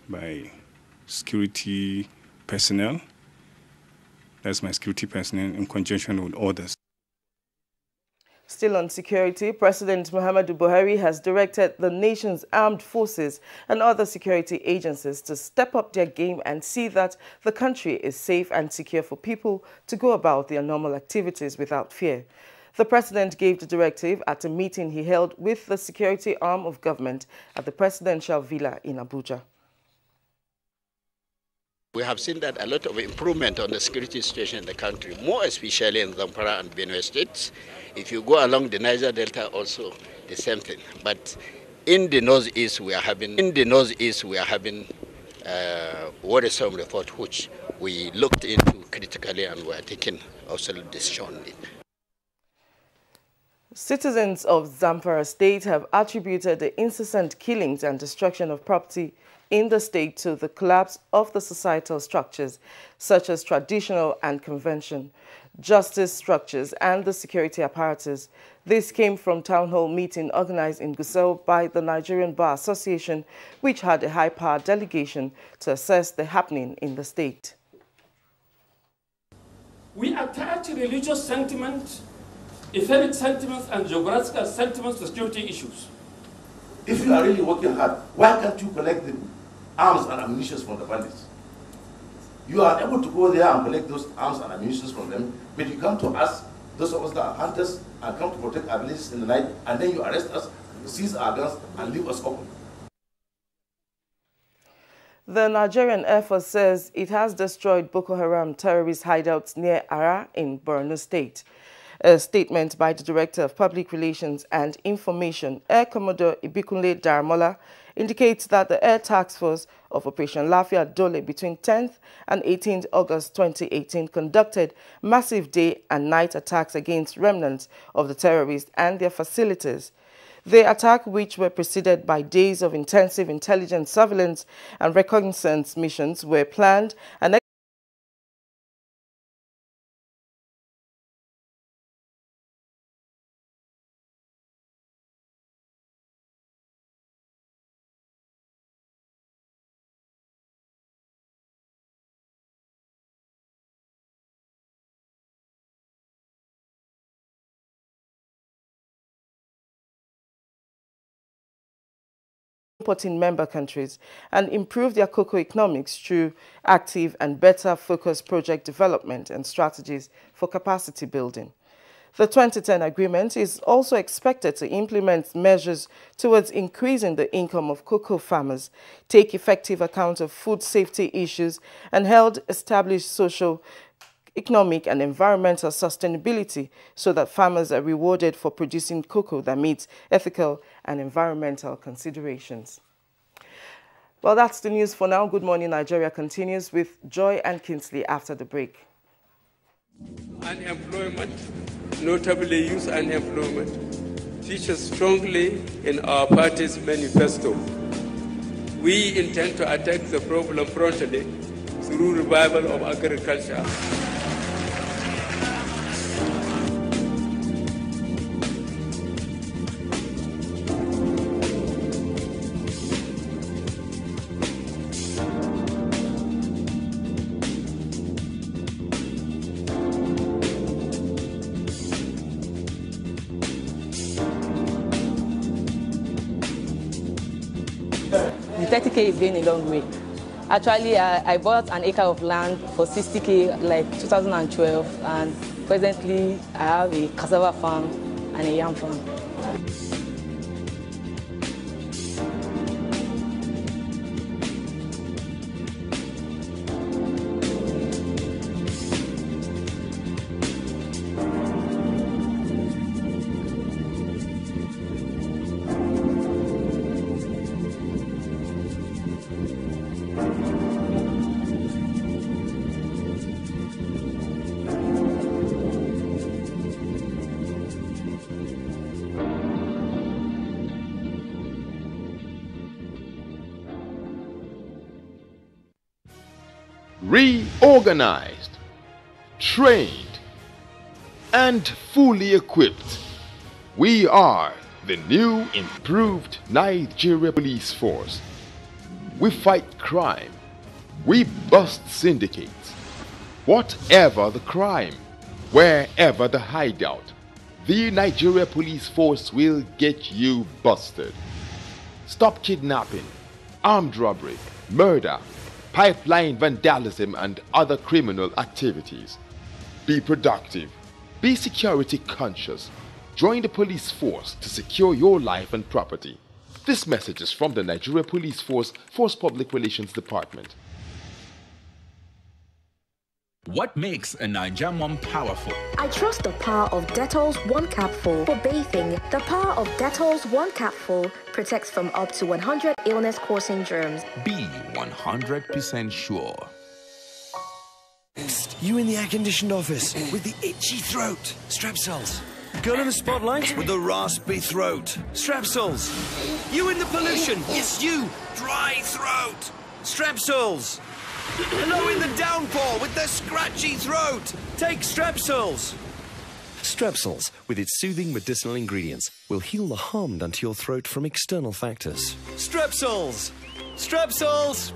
by security personnel. That's my security personnel in conjunction with others. Still on security, President Muhammadu Buhari has directed the nation's armed forces and other security agencies to step up their game and see that the country is safe and secure for people to go about their normal activities without fear. The president gave the directive at a meeting he held with the security arm of government at the presidential villa in Abuja. We have seen that a lot of improvement on the security situation in the country, more especially in Zamfara and Benue states. If you go along the Niger Delta, also the same thing. But in the northeast, we are having worrisome report which we looked into critically and we are taking also decision on it. Citizens of Zamfara state have attributed the incessant killings and destruction of property in the state to the collapse of the societal structures, such as traditional and convention, justice structures, and the security apparatus. This came from town hall meeting organized in Gusau by the Nigerian Bar Association, which had a high-powered delegation to assess the happening in the state. We attach religious sentiment, ethnic sentiments, and geographical sentiments to security issues. If you are really working hard, why can't you collect the arms and ammunition from the bandits? You are able to go there and collect those arms and ammunition from them, but you come to us, those of us that are hunters, and come to protect our villages in the night, and then you arrest us, seize our guns, and leave us open. The Nigerian Air Force says it has destroyed Boko Haram terrorist hideouts near Ara in Borno State. A statement by the Director of Public Relations and Information, Air Commodore Ibikunle Daramola, indicates that the Air Task Force of Operation Lafia Dole between 10th and 18th August 2018 conducted massive day and night attacks against remnants of the terrorists and their facilities. The attack, which were preceded by days of intensive intelligence surveillance and reconnaissance missions, were planned and importing member countries and improve their cocoa economics through active and better focused project development and strategies for capacity building. The 2010 agreement is also expected to implement measures towards increasing the income of cocoa farmers, take effective account of food safety issues, and help establish social, economic and environmental sustainability so that farmers are rewarded for producing cocoa that meets ethical and environmental considerations. Well, that's the news for now. Good Morning Nigeria continues with Joy and Kingsley after the break. Unemployment, notably youth unemployment, features strongly in our party's manifesto. We intend to attack the problem frontally through revival of agriculture. The 30K is going a long way. Actually, I bought an acre of land for 60K like 2012, and presently I have a cassava farm and a yam farm. Reorganized, trained, and fully equipped, we are the new improved Nigeria Police Force. we fight crime. We bust syndicates. Whatever the crime, wherever the hideout, the Nigeria Police Force will get you busted. Stop kidnapping, armed robbery, murder, pipeline vandalism and other criminal activities. Be productive. Be security conscious. Join the police force to secure your life and property. This message is from the Nigeria Police Force Public Relations Department. What makes a Nigerian mom powerful? I trust the power of Dettol's One Capful for bathing. The power of Dettol's One Capful protects from up to 100 illness-causing germs. Be 100% sure. Psst, you in the air-conditioned office with the itchy throat. Strepsils. Girl in the spotlight with the raspy throat. Strepsils. You in the pollution. Yes, you. Dry throat. Strepsils. Hello in the downpour with the scratchy throat. Take Strepsils. Strepsils, with its soothing medicinal ingredients, will heal the harm done to your throat from external factors. Strepsils. Strepsils.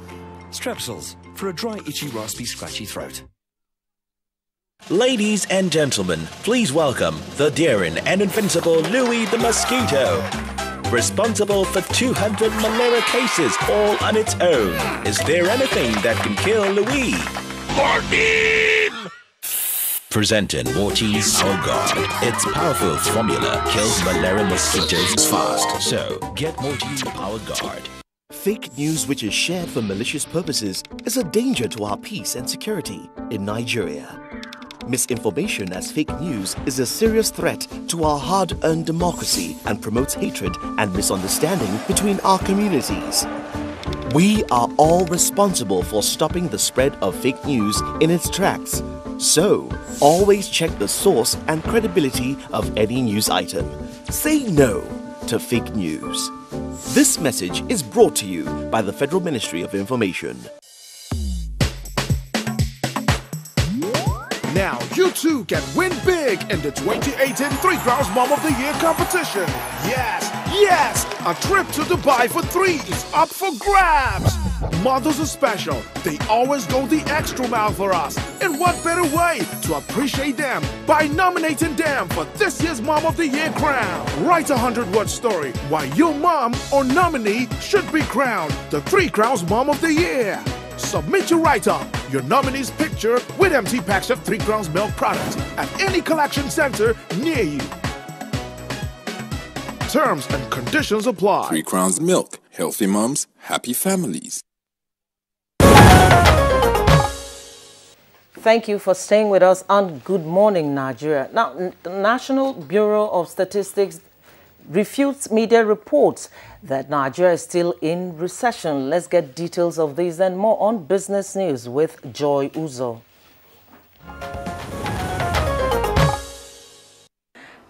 Strepsils, for a dry, itchy, raspy, scratchy throat. Ladies and gentlemen, please welcome the daring and invincible Louis the Mosquito. Responsible for 200 malaria cases all on its own. Is there anything that can kill Louis? Morphine! Presenting Morti's Power Guard. Its powerful formula kills malaria mosquitoes fast. So, get Morti's Power Guard. Fake news which is shared for malicious purposes is a danger to our peace and security in Nigeria. Misinformation as fake news is a serious threat to our hard-earned democracy and promotes hatred and misunderstanding between our communities. We are all responsible for stopping the spread of fake news in its tracks. So, always check the source and credibility of any news item. Say no to fake news. This message is brought to you by the Federal Ministry of Information. Now you too can win big in the 2018 3 Crowns Mom of the Year competition. Yes, yes! A trip to Dubai for 3 is up for grabs! Mothers are special. They always go the extra mile for us. And what better way to appreciate them by nominating them for this year's Mom of the Year crown? Write a 100-word story why your mom or nominee should be crowned the 3 Crowns Mom of the Year. Submit your write-up, your nominee's picture with empty packs of 3 Crowns milk products at any collection center near you. Terms and conditions apply. 3 Crowns Milk. Healthy moms, happy families. Thank you for staying with us on Good Morning Nigeria. Now, the National Bureau of Statistics refutes media reports that Nigeria is still in recession. Let's get details of this and more on Business News with Joy Uzo.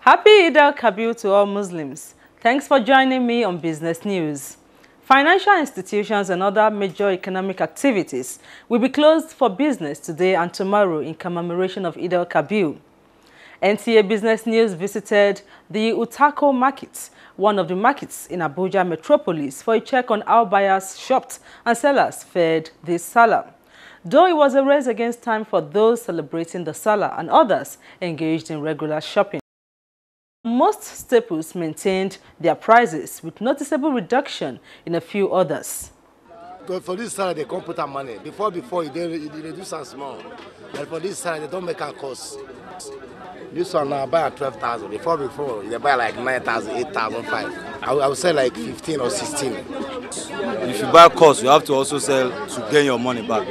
Happy Eid al-Kabir to all Muslims. Thanks for joining me on Business News. Financial institutions and other major economic activities will be closed for business today and tomorrow in commemoration of Eid al-Kabir. NTA Business News visited the Utako Market, one of the markets in Abuja metropolis, for a check on how buyers shopped and sellers fared this Salah. Though it was a race against time for those celebrating the Salah and others engaged in regular shopping. Most staples maintained their prices with noticeable reduction in a few others. For this Salah, they can't put our money. Before they reduce us small. But for this Salah, they don't make our cost. This one now buy at 12,000. Before they buy like 9,000, 8,005. I would say like 15 or 16. If you buy cost, you have to also sell to gain your money back.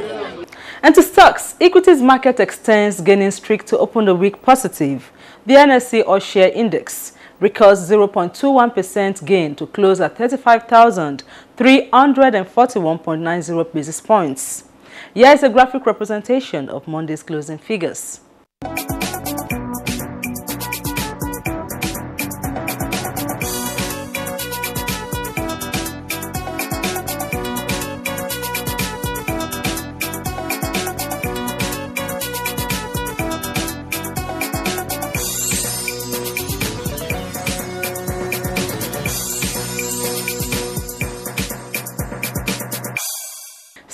And to stocks, equities market extends gaining streak to open the week positive. The NSE All-Share Index records 0.21% gain to close at 35,341.90 basis points. Here is a graphic representation of Monday's closing figures.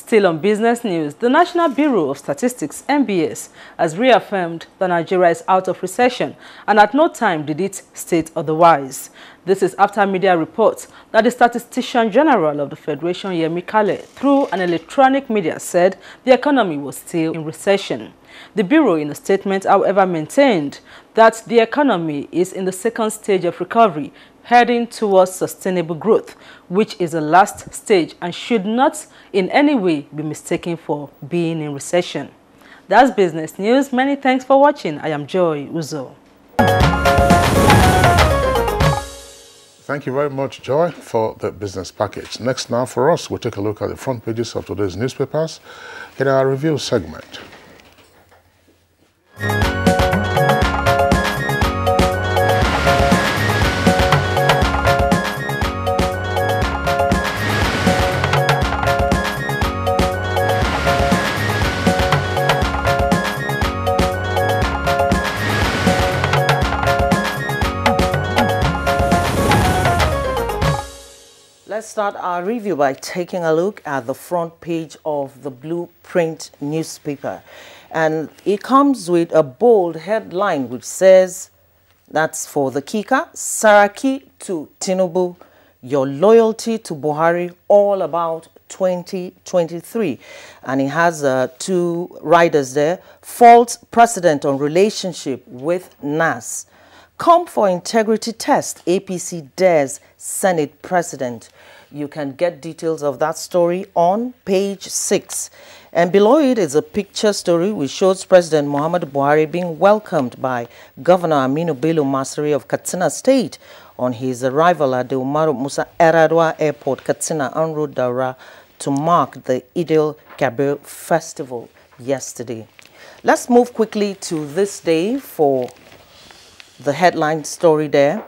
Still on business news, the National Bureau of Statistics, NBS, has reaffirmed that Nigeria is out of recession, and at no time did it state otherwise. This is after media reports that the Statistician General of the Federation, Yemi Kale, through an electronic media, said the economy was still in recession. The Bureau, in a statement, however, maintained that the economy is in the second stage of recovery, heading towards sustainable growth, which is the last stage and should not in any way be mistaken for being in recession. That's business news. Many thanks for watching. I am Joy Uzo. Thank you very much, Joy, for the business package. Next now for us, we'll take a look at the front pages of today's newspapers in our review segment. Let's start our review by taking a look at the front page of the Blueprint newspaper. And it comes with a bold headline which says, that's for the kicker, Saraki to Tinubu, your loyalty to Buhari, all about 2023. And it has two riders there. False precedent on relationship with NAS. Come for integrity test, APC dares Senate President. You can get details of that story on page 6. And below it is a picture story which shows President Muhammadu Buhari being welcomed by Governor Aminu Bello Masari of Katsina State on his arrival at the Umaru Musa Yar'Adua Airport, Katsina, en route Daura, to mark the Eid al-Kabir festival yesterday. Let's move quickly to this day for the headline story there.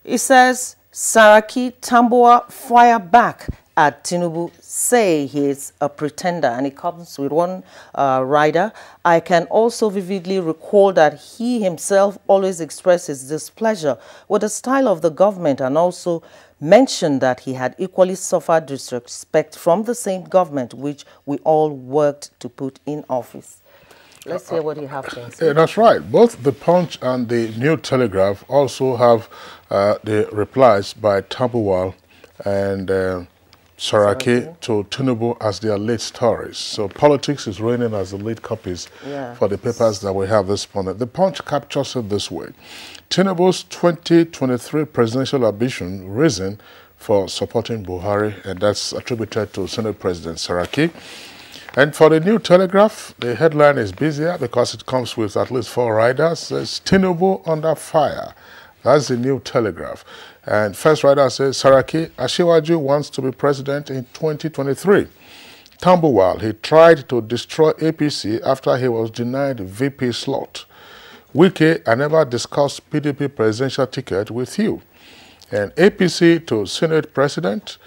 It says, Saraki Tambuwa fire back at Tinubu, say he is a pretender, and it comes with one rider. I can also vividly recall that he himself always expressed his displeasure with the style of the government, and also mentioned that he had equally suffered disrespect from the same government which we all worked to put in office. Let's hear what you have to say. Yeah, that's right. Both the Punch and the New Telegraph also have the replies by Tambuwal and Saraki to Tinubu as their lead stories. So politics is reigning as the lead copies for the papers that we have this morning. The Punch captures it this way. Tinubu's 2023 presidential ambition reason for supporting Buhari, and that's attributed to Senate President Saraki. And for the New Telegraph, the headline is busier because it comes with at least 4 riders. It says, Tinubu under fire. That's the New Telegraph. And first rider says, Saraki, Asiwaju wants to be president in 2023. Tambuwal, he tried to destroy APC after he was denied VP slot. Wike, I never discussed PDP presidential ticket with you. And APC to Senate President,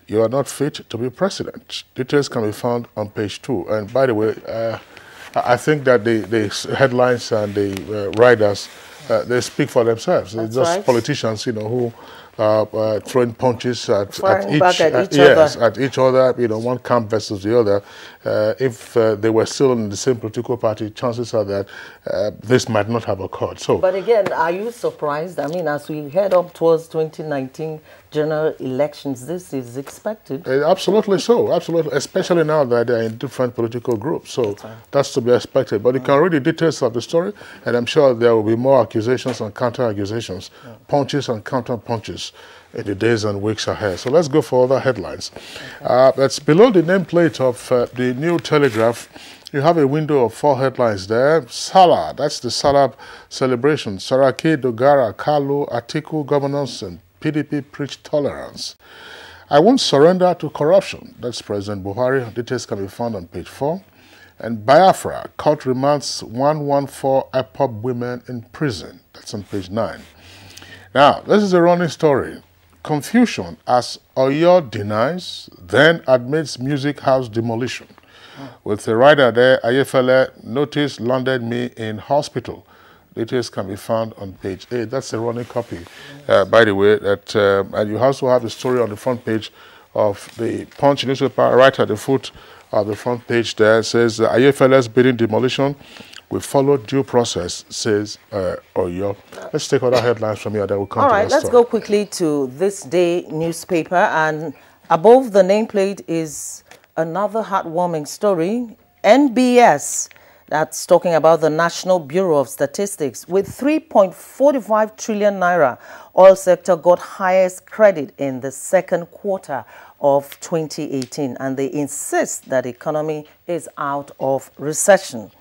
you are not fit to be president. Details can be found on page 2. And by the way, I think that the headlines and the riders, they speak for themselves. They're just politicians, you know, who throwing punches at each other. You know, one camp versus the other. If they were still in the same political party, chances are that this might not have occurred. So, but again, are you surprised? I mean, as we head up towards 2019 general elections, this is expected. Absolutely so, absolutely. Especially now that they're in different political groups. So that's to be expected. But you can read the details of the story, and I'm sure there will be more accusations and counter-accusations, punches and counter-punches in the days and weeks ahead. So let's go for other headlines. That's below the nameplate of the New Telegraph. You have a window of 4 headlines there. Salah, that's the Salah celebration. Saraki, Dogara, Kalu, Atiku, governance, and PDP preach tolerance. I won't surrender to corruption. That's President Buhari. Details can be found on page 4. And Biafra, court remands 114 IPOB women in prison. That's on page 9. Now, this is a running story. Confusion as Oyo denies, then admits music house demolition. With the rider there, Ayefele, notice landed me in hospital. Details can be found on page 8. That's a running copy, by the way. And you also have the story on the front page of the Punch newspaper, right at the foot of the front page there. It says, Ayefele's bidding demolition will follow due process, says Oyo. Let's take other headlines from here that will come to that story. All right, let's go quickly to This Day newspaper. And above the nameplate is another heartwarming story. NBS, that's talking about the National Bureau of Statistics, with 3.45 trillion naira, oil sector got highest credit in the second quarter of 2018, and they insist that the economy is out of recession.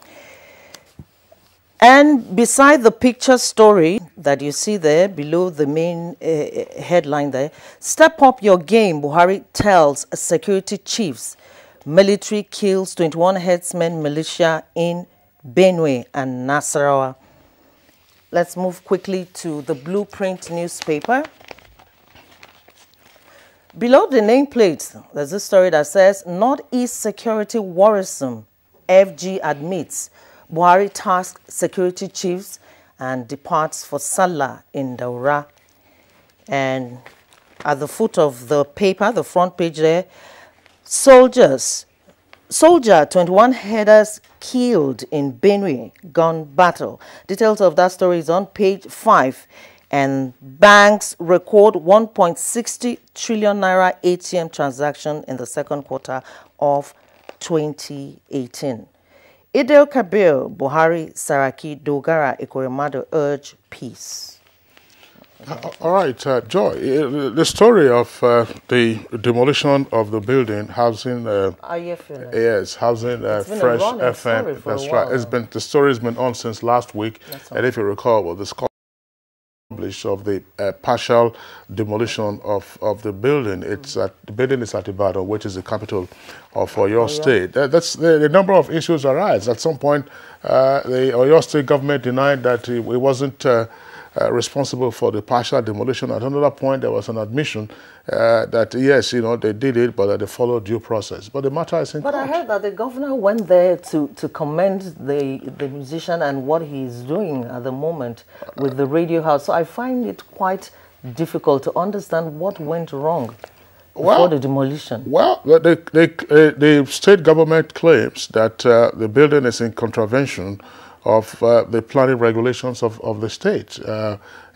And beside the picture story that you see there, below the main headline there, step up your game, Buhari tells security chiefs. Military kills 21 headsmen militia in Benue and Nasarawa. Let's move quickly to the Blueprint newspaper. Below the nameplate, there's a story that says, Northeast security worrisome, FG admits. Buhari tasked security chiefs and departs for Salah in Daura. And at the foot of the paper, the front page there, Soldier 21 headers killed in Benue gun battle. Details of that story is on page 5. And banks record 1.60 trillion naira ATM transaction in the second quarter of 2018. Idil Kabir, Buhari, Saraki, Dogara, Ekoremadu urge peace. All right, Joy, the story of the demolition of the building housing, yes, housing Fresh FM, that's right. The story has been on since last week, and if you recall, well, the of the partial demolition of the building. The building is at Ibadan, which is the capital of Oyo State. That's the number of issues arise. At some point, the Oyo State government denied that it wasn't responsible for the partial demolition. At another point, there was an admission that yes, they did it, but that they followed due process. But the matter is in court. But I heard that the governor went there to commend the musician and what he's doing at the moment with the radio house. So I find it quite difficult to understand what went wrong before the demolition. Well, the state government claims that the building is in contravention of the planning regulations of the state.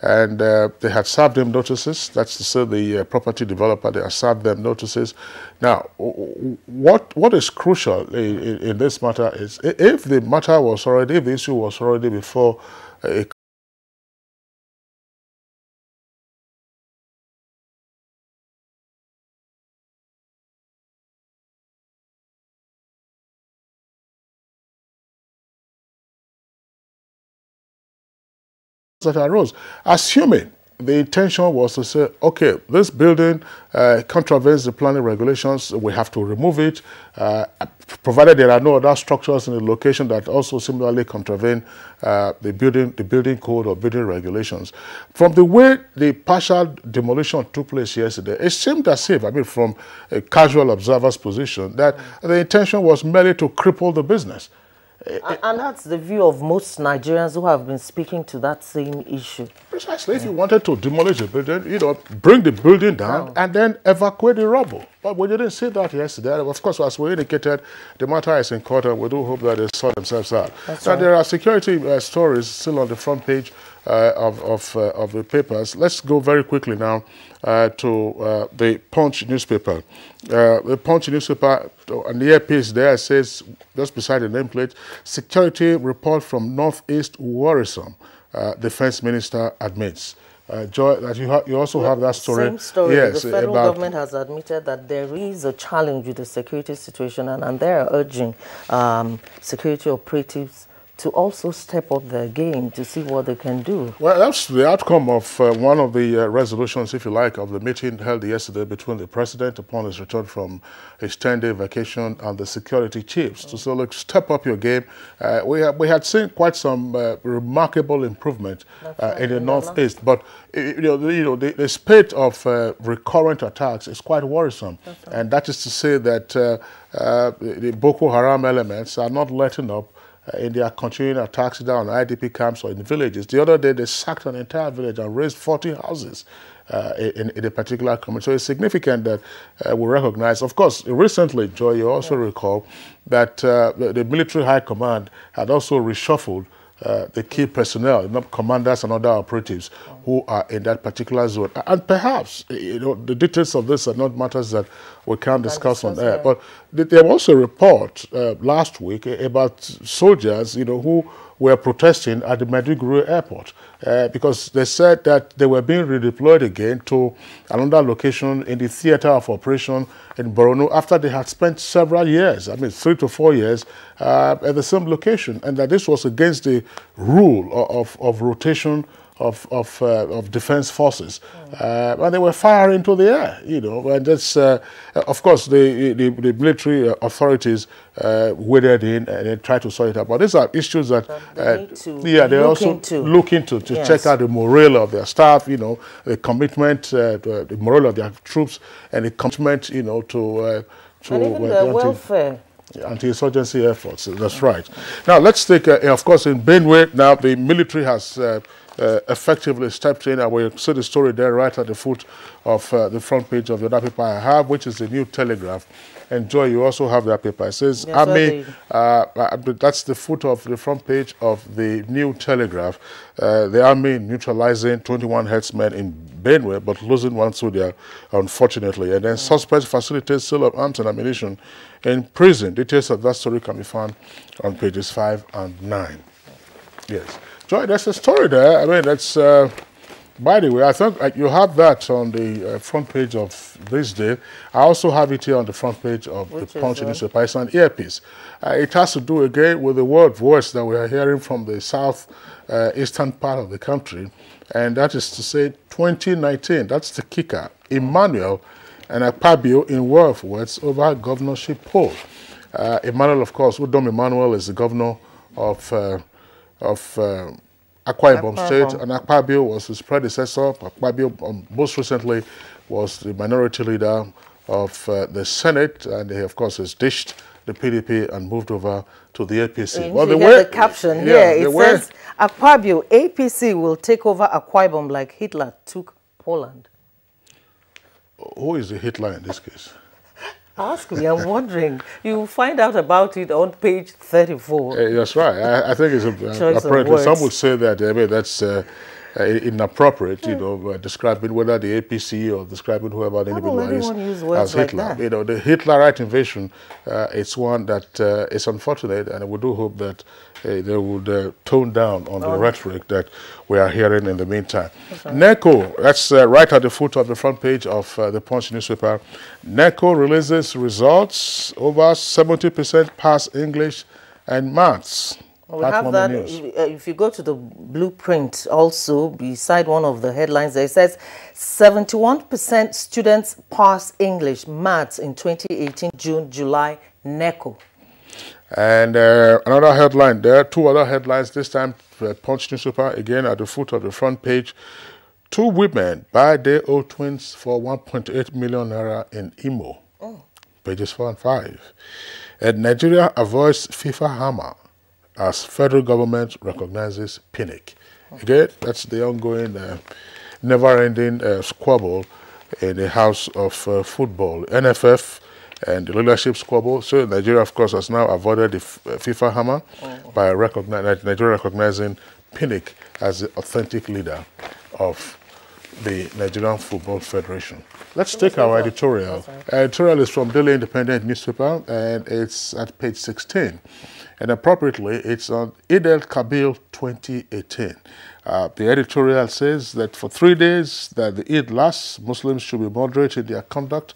And they had served them notices. That's to say the property developer, they have served them notices. Now, what is crucial in this matter is if the issue was already before a that arose, assuming the intention was to say, okay, this building contravenes the planning regulations, we have to remove it, provided there are no other structures in the location that also similarly contravene the building code or building regulations. From the way the partial demolition took place yesterday, it seemed as if, from a casual observer's position, that the intention was merely to cripple the business. And that's the view of most Nigerians who have been speaking to that same issue. Precisely. If you wanted to demolish the building, bring the building down and then evacuate the rubble. But we didn't see that yesterday. Of course, as we indicated, the matter is in court, and we do hope that they sort themselves out. Now, there are security stories still on the front page of the papers. Let's go very quickly now to the Punch newspaper. The Punch newspaper, on the earpiece there, says, just beside the nameplate, security report from Northeast worrisome, Defense Minister admits. Joy, that you also have that story. Same story. Yes, the federal government has admitted that there is a challenge with the security situation, and they are urging security operatives to also step up their game to see what they can do. Well, that's the outcome of one of the resolutions, if you like, of the meeting held yesterday between the president upon his return from his 10-day vacation and the security chiefs to say, look, step up your game. We had seen quite some remarkable improvement in the Northeast, but the spate of recurrent attacks is quite worrisome, and that is to say that the Boko Haram elements are not letting up in their continuing attacks down on IDP camps or in villages. The other day, they sacked an entire village and razed 40 houses. in a particular community. So it's significant that we recognize. Of course, recently, Joy, you also recall that the military high command had also reshuffled the key personnel, commanders and other operatives who are in that particular zone. And perhaps, the details of this are not matters that we can't discuss on air. But there was a report last week about soldiers, who were protesting at the Maiduguri airport because they said that they were being redeployed again to another location in the theater of operation in Borno after they had spent several years, 3 to 4 years, at the same location, and that this was against the rule of rotation of defense forces, and they were firing into the air, and that's, of course, the military authorities waded in and they tried to sort it out. But these are issues that they also look into to check out the morale of their staff, the commitment, the morale of their troops, and the commitment, to and even the welfare. Anti-insurgency efforts. That's right. Now let's take, of course, in Benue. Now the military has effectively stepped in, and we see the story there right at the foot of the front page of the other paper I have, which is the New Telegraph. And Joy, you also have that paper. It says, yes, Army, that's the foot of the front page of the New Telegraph. The Army neutralizing 21 herdsmen in Benue, but losing one soldier, unfortunately. And then suspects facilitates sale of arms and ammunition in prison. Details of that story can be found on pages 5 and 9. Yes. Joy, there's a story there. That's, by the way, I think you have that on the front page of this day. I also have it here on the front page of the Punch newspaper. It's an earpiece. It has to do again with the word voice that we are hearing from the south eastern part of the country. And that is to say 2019. That's the kicker. Emmanuel and Akpabio in war of words over governorship poll. Emmanuel, of course, Udom Emmanuel is the governor of Akwa Ibom State, and Akpabio was his predecessor. Akpabio, most recently, was the minority leader of the Senate, and he, of course, has ditched the PDP and moved over to the APC. Well, the caption here, it says, Akpabio, APC will take over Akwa Ibom like Hitler took Poland. Who is the Hitler in this case? Ask me, I'm wondering. You'll find out about it on page 34. That's right. I think it's apparently some would say that that's inappropriate, describing whether the APC or describing whoever the individual is as Hitler. Like the Hitlerite invasion, it's one that is unfortunate, and we do hope that they would tone down on the rhetoric that we are hearing in the meantime. Right. NECO, that's right at the foot of the front page of the Punch newspaper. NECO releases results, over 70% pass English and maths. We have that. If you go to the blueprint also, beside one of the headlines there, it says 71% students pass English, maths in 2018, June, July, NECO. And another headline there, two other headlines, this time Punch newspaper, again at the foot of the front page. 2 women buy their old twins for 1.8 million naira in Imo. Pages 4 and 5. And Nigeria avoids FIFA hammer as federal government recognizes PINIC. Again, that's the ongoing, never-ending squabble in the house of football. NFF and the leadership squabble. So Nigeria, of course, has now avoided the FIFA hammer by Nigeria recognizing PINIC as the authentic leader of the Nigerian Football Federation. Let's take our editorial. Our editorial is from Daily Independent newspaper, and it's at page 16. And appropriately, it's on Eid al-Kabir 2018. The editorial says that for 3 days that the Eid lasts, Muslims should be moderate in their conduct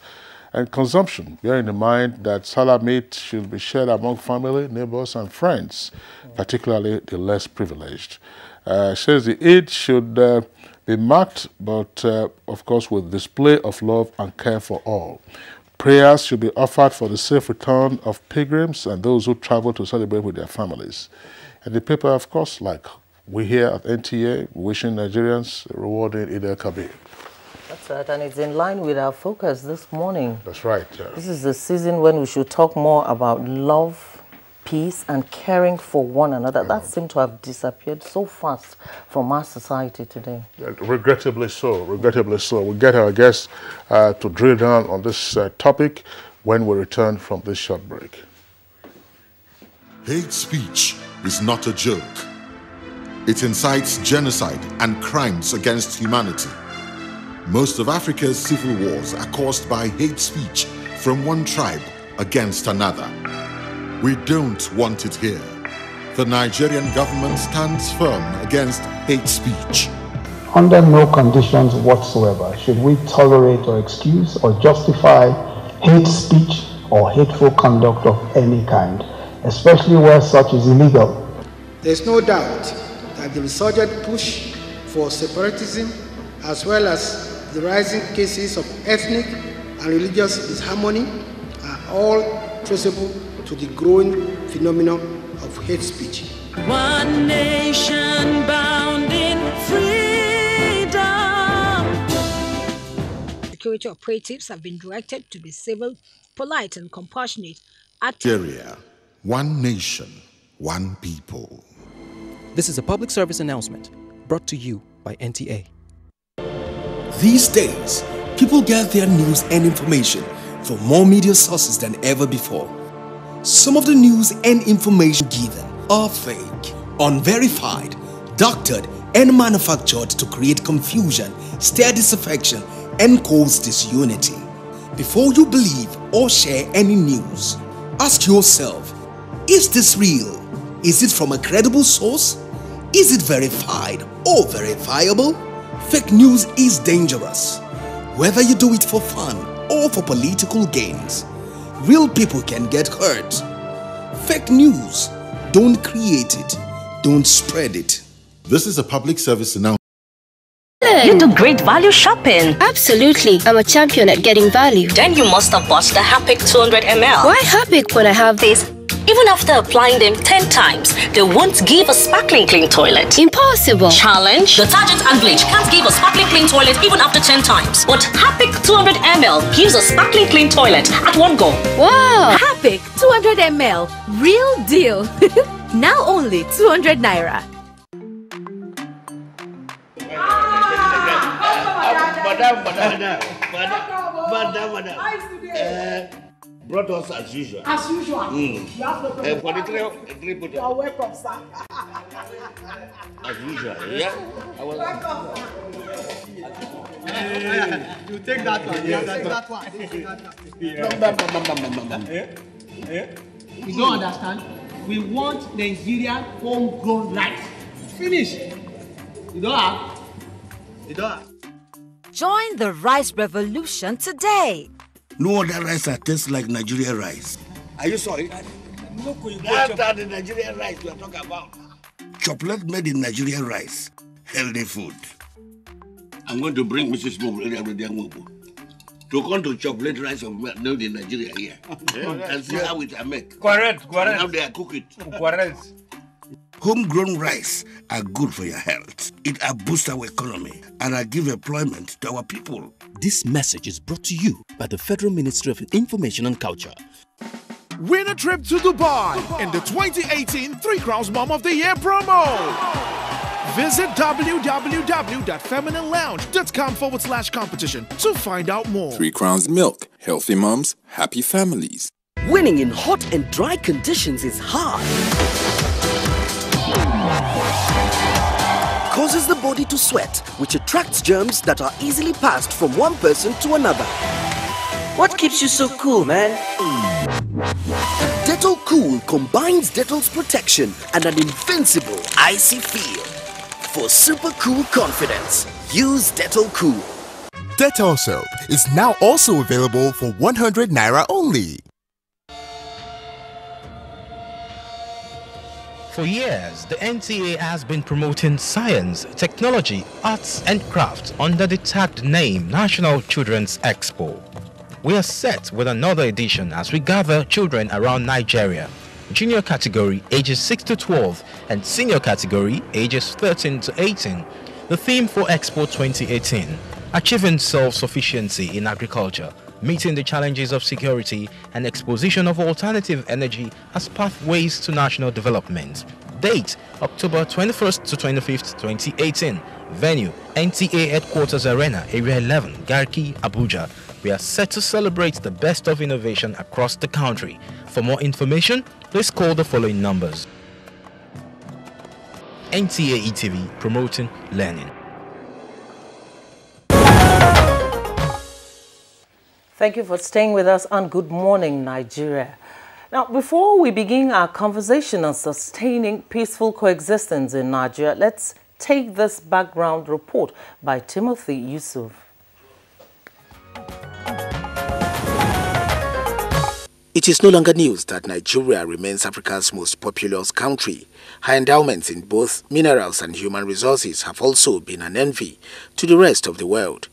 and consumption, bearing in mind that Salah meat should be shared among family, neighbors, and friends, particularly the less privileged. Says the Eid should be marked, but of course with display of love and care for all. Prayers should be offered for the safe return of pilgrims and those who travel to celebrate with their families. And the paper, of course, like we here at NTA, wishing Nigerians a rewarding Eid al-Kabir. That's right, and it's in line with our focus this morning. That's right. This is the season when we should talk more about love, peace and caring for one another. That seemed to have disappeared so fast from our society today. Regrettably so, regrettably so. We'll get our guests to drill down on this topic when we return from this short break. Hate speech is not a joke. It incites genocide and crimes against humanity. Most of Africa's civil wars are caused by hate speech from one tribe against another. We don't want it here. The Nigerian government stands firm against hate speech. Under no conditions whatsoever should we tolerate or excuse or justify hate speech or hateful conduct of any kind, especially where such is illegal. There's no doubt that the resurgent push for separatism, as well as the rising cases of ethnic and religious disharmony, are all traceable to the growing phenomenon of hate speech. One nation bound in freedom. Security operatives have been directed to be civil, polite, and compassionate. Nigeria, one nation, one people. This is a public service announcement brought to you by NTA. These days, people get their news and information from more media sources than ever before. Some of the news and information given are fake, unverified, doctored, and manufactured to create confusion, stir disaffection, and cause disunity. Before you believe or share any news, ask yourself, is this real? Is it from a credible source? Is it verified or verifiable? Fake news is dangerous. Whether you do it for fun or for political gains, real people can get hurt. Fake news, don't create it, don't spread it. This is a public service announcement. You do great value shopping. Absolutely. I'm a champion at getting value. Then you must have bought the Harpic 200 ml. Why Harpic when I have this? Even after applying them 10 times, they won't give a sparkling clean toilet. Impossible. Challenge. Detergent and bleach can't give a sparkling clean toilet even after 10 times. But Harpic 200 ml gives a sparkling clean toilet at one go. Wow. Harpic 200 ml. Real deal. Now only 200 naira. Madam. Brought us as usual. As usual. You have no problem. For the three put you are welcome, sir. As usual, yeah? You take that one. You take that one. You don't understand? We want Nigerian homegrown rice. Finish. You don't have? You don't have? Join the rice revolution today. No other rice that tastes like Nigerian rice. Are you sorry? That's the Nigerian rice we are talking about. Chocolate made in Nigerian rice. Healthy food. I'm going to bring Mrs. Mobu to come to chocolate rice made in Nigeria here. And see how it are made. Correct. And how they are cook it. Correct. Homegrown rice are good for your health. It boosts our economy and give employment to our people. This message is brought to you by the Federal Ministry of Information and Culture. Win a trip to Dubai in the 2018 3 Crowns Mom of the Year promo. Visit www.femininelounge.com/competition to find out more. 3 Crowns Milk. Healthy moms, happy families. Winning in hot and dry conditions is hard. Causes the body to sweat, which attracts germs that are easily passed from one person to another. What keeps you so cool, man? Dettol Cool combines Dettol's protection and an invincible icy feel. For super cool confidence, use Dettol Cool. Dettol soap is now also available for 100 naira only. For years, the NTA has been promoting science, technology, arts and crafts under the tagged name National Children's Expo. We are set with another edition as we gather children around Nigeria, junior category ages 6 to 12 and senior category ages 13 to 18. The theme for Expo 2018, Achieving Self-Sufficiency in Agriculture, meeting the challenges of security and exposition of alternative energy as pathways to national development. Date, October 21st to 25th, 2018. Venue, NTA Headquarters Arena, Area 11, Garki, Abuja. We are set to celebrate the best of innovation across the country. For more information, please call the following numbers. NTA ETV, promoting learning. Thank you for staying with us on Good Morning Nigeria. Now, before we begin our conversation on sustaining peaceful coexistence in Nigeria, let's take this background report by Timothy Yusuf. It is no longer news that Nigeria remains Africa's most populous country. High endowments in both minerals and human resources have also been an envy to the rest of the world.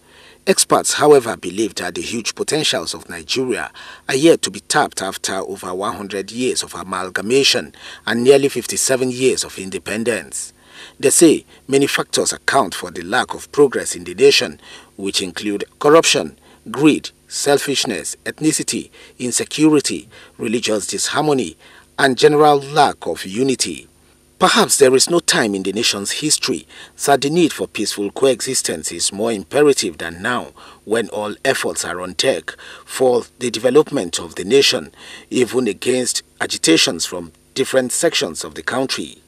Experts, however, believe that the huge potentials of Nigeria are yet to be tapped after over 100 years of amalgamation and nearly 57 years of independence. They say many factors account for the lack of progress in the nation, which include corruption, greed, selfishness, ethnicity, insecurity, religious disharmony, and general lack of unity. Perhaps there is no time in the nation's history that the need for peaceful coexistence is more imperative than now, when all efforts are on deck for the development of the nation, even against agitations from different sections of the country.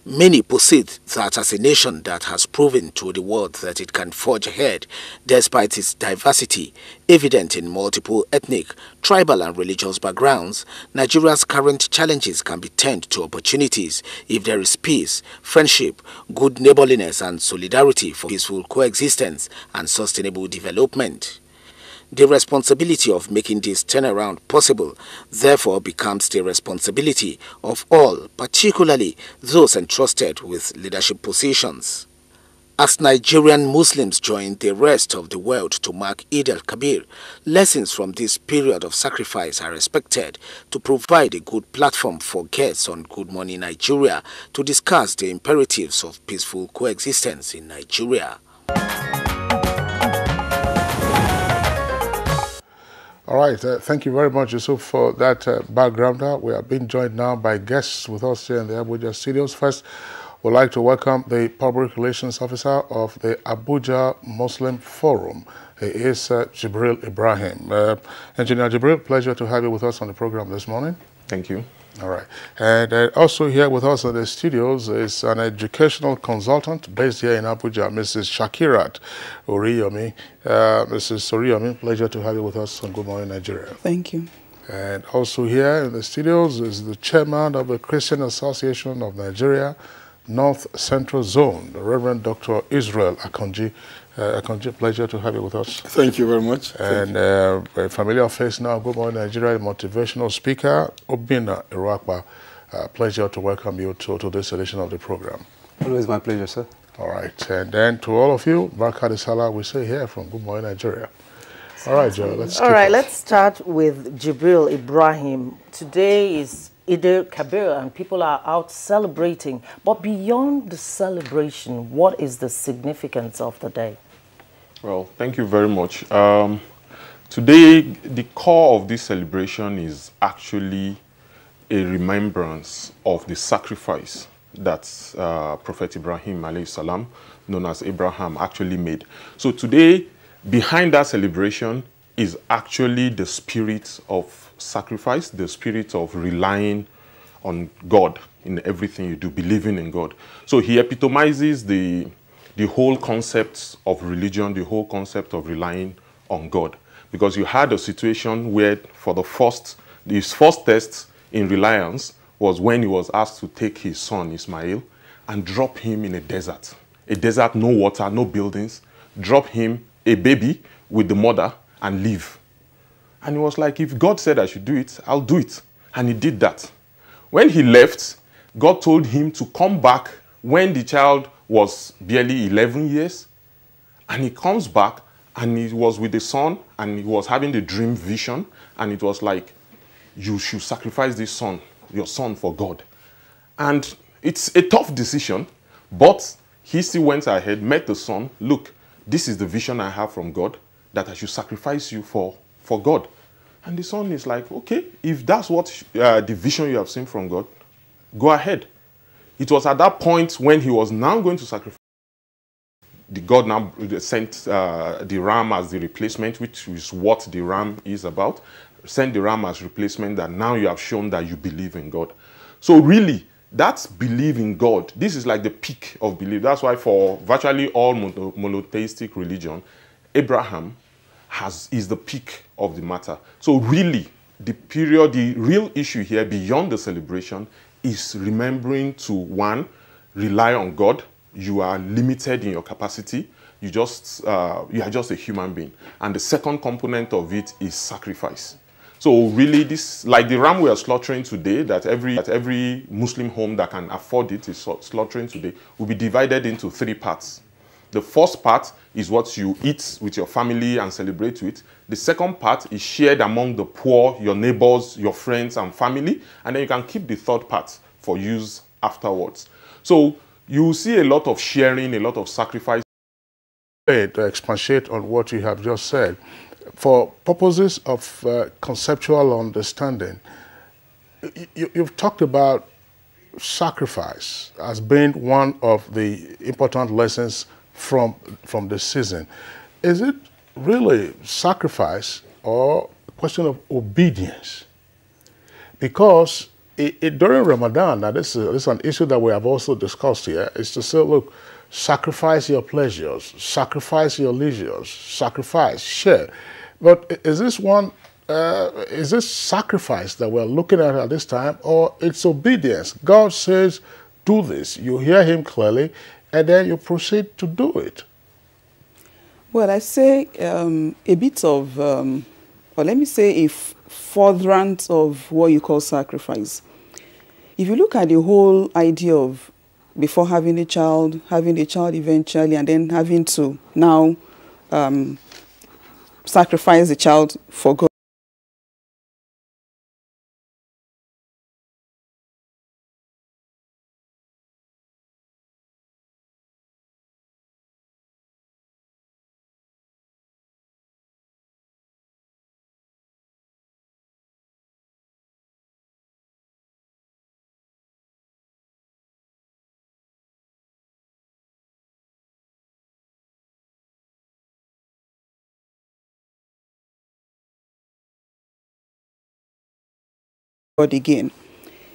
Many posit that as a nation that has proven to the world that it can forge ahead despite its diversity, evident in multiple ethnic, tribal and religious backgrounds, Nigeria's current challenges can be turned to opportunities if there is peace, friendship, good neighborliness and solidarity for peaceful coexistence and sustainable development. The responsibility of making this turnaround possible therefore becomes the responsibility of all, particularly those entrusted with leadership positions. As Nigerian Muslims join the rest of the world to mark Eid al-Kabir, lessons from this period of sacrifice are expected to provide a good platform for guests on Good Morning Nigeria to discuss the imperatives of peaceful coexistence in Nigeria. All right, thank you very much, Yusuf, for that background. We are being joined now by guests with us here in the Abuja studios. First, we'd like to welcome the Public Relations Officer of the Abuja Muslim Forum. He is Jibril Ibrahim. Engineer Jibril, pleasure to have you with us on the program this morning. Thank you. All right. And also here with us in the studios is an educational consultant based here in Abuja, Mrs. Shakirat Oriyomi. Mrs. Oriyomi, pleasure to have you with us on Good Morning Nigeria. Thank you. And also here in the studios is the chairman of the Christian Association of Nigeria, North Central Zone, the Reverend Dr. Israel Akonji. Akonji, pleasure to have you with us. Thank you very much. And a familiar face now, Good Morning Nigeria, motivational speaker, Obina Irakba. Pleasure to welcome you to this edition of the program. Always my pleasure, sir. All right. And then to all of you, Barkadi Salah, we say here from Good Morning Nigeria. All right, Joe, let's start with Jibril Ibrahim. Today is Eid al-Kabir and people are out celebrating. But beyond the celebration, what is the significance of the day? Well, thank you very much. Today, the core of this celebration is actually a remembrance of the sacrifice that Prophet Ibrahim alayhi salam, known as Abraham, actually made. So today, behind that celebration is actually the spirit of sacrifice, the spirit of relying on God in everything you do, believing in God. So he epitomizes the whole concept of religion, the whole concept of relying on God. Because you had a situation where his first test in reliance was when he was asked to take his son Ismail and drop him in a desert, no water, no buildings, drop him, a baby, with the mother and leave. And he was like, if God said I should do it, I'll do it. And he did that. When he left, God told him to come back when the child was barely 11 years. And he comes back and he was with the son and he was having the dream vision. And it was like, you should sacrifice this son, your son, for God. And it's a tough decision, but he still went ahead, met the son. Look, this is the vision I have from God, that I should sacrifice you for for God. And the son is like, okay, if that's what the vision you have seen from God, go ahead. It was at that point when he was now going to sacrifice. The God now sent the ram as the replacement, which is what the ram is about. Sent the ram as replacement, that now you have shown that you believe in God. So really, that's belief in God. This is like the peak of belief. That's why for virtually all monotheistic religion, Abraham is the peak of the matter. So really, the real issue here beyond the celebration is remembering to, one, rely on God. You are limited in your capacity. You are just a human being. And the second component of it is sacrifice. So really, this, like the ram we are slaughtering today, that every Muslim home that can afford it is slaughtering today, will be divided into 3 parts. The first part is what you eat with your family and celebrate with. The second part is shared among the poor, your neighbors, your friends and family. And then you can keep the third part for use afterwards. So you will see a lot of sharing, a lot of sacrifice. To expatiate on what you have just said, for purposes of conceptual understanding, you've talked about sacrifice as being one of the important lessons from the season. Is it really sacrifice or a question of obedience? Because during Ramadan, now this is an issue that we have also discussed here, is to say, look, sacrifice your pleasures, sacrifice your leisures, sacrifice, share. But is this sacrifice that we're looking at this time, or it's obedience? God says, do this. You hear him clearly, and then you proceed to do it. Well, I say a bit of, or let me say a furtherance of what you call sacrifice. If you look at the whole idea of before having a child eventually, and then having to now sacrifice the child for God. Again,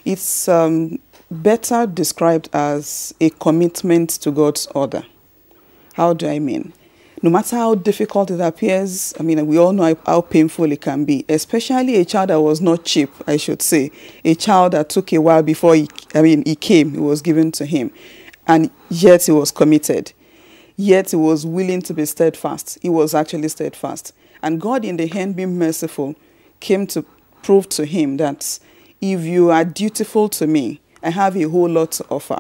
it's better described as a commitment to God's order. How do I mean? No matter how difficult it appears, I mean, we all know how painful it can be, especially a child that was not cheap, I should say. A child that took a while before he came, it was given to him. And yet he was committed. Yet he was willing to be steadfast. He was actually steadfast. And God, in the end, being merciful, came to prove to him that if you are dutiful to me, I have a whole lot to offer.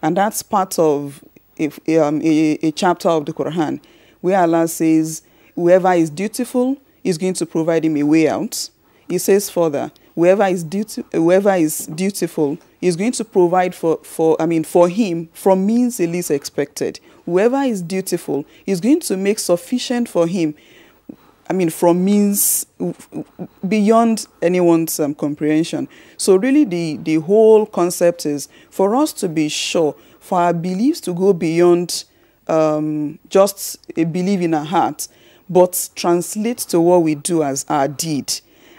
And that's part of a chapter of the Quran where Allah says, whoever is dutiful is going to provide him a way out. He says further, whoever is dutiful is going to provide for him from means the least expected. Whoever is dutiful is going to make sufficient for him, from means beyond anyone's comprehension. So really the whole concept is for us to be sure, for our beliefs to go beyond just a belief in our heart, but translate to what we do as our deed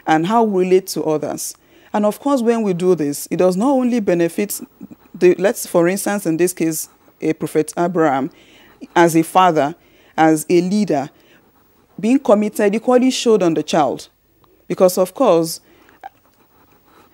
and how we relate to others. And of course, when we do this, it does not only benefit, for instance, in this case, a Prophet Abraham, as a father, as a leader, being committed equally showed on the child. Because of course,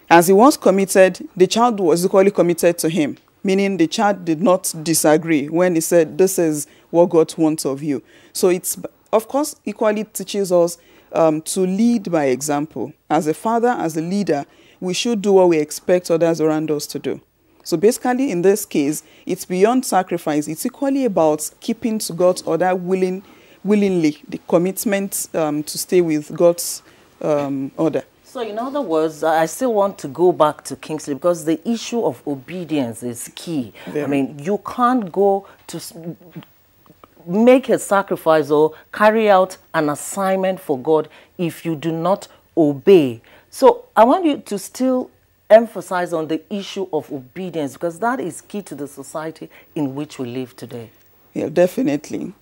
as he was committed, the child was equally committed to him. Meaning the child did not disagree when he said, this is what God wants of you. So it's, of course, equally teaches us to lead by example. As a father, as a leader, we should do what we expect others around us to do. So basically, in this case, it's beyond sacrifice. It's equally about keeping to God's order willingly, the commitment to stay with God's order. So in other words, I still want to go back to Kingsley because the issue of obedience is key. I mean, you can't go to make a sacrifice or carry out an assignment for God if you do not obey. So I want you to still emphasize on the issue of obedience, because that is key to the society in which we live today. Yeah, definitely.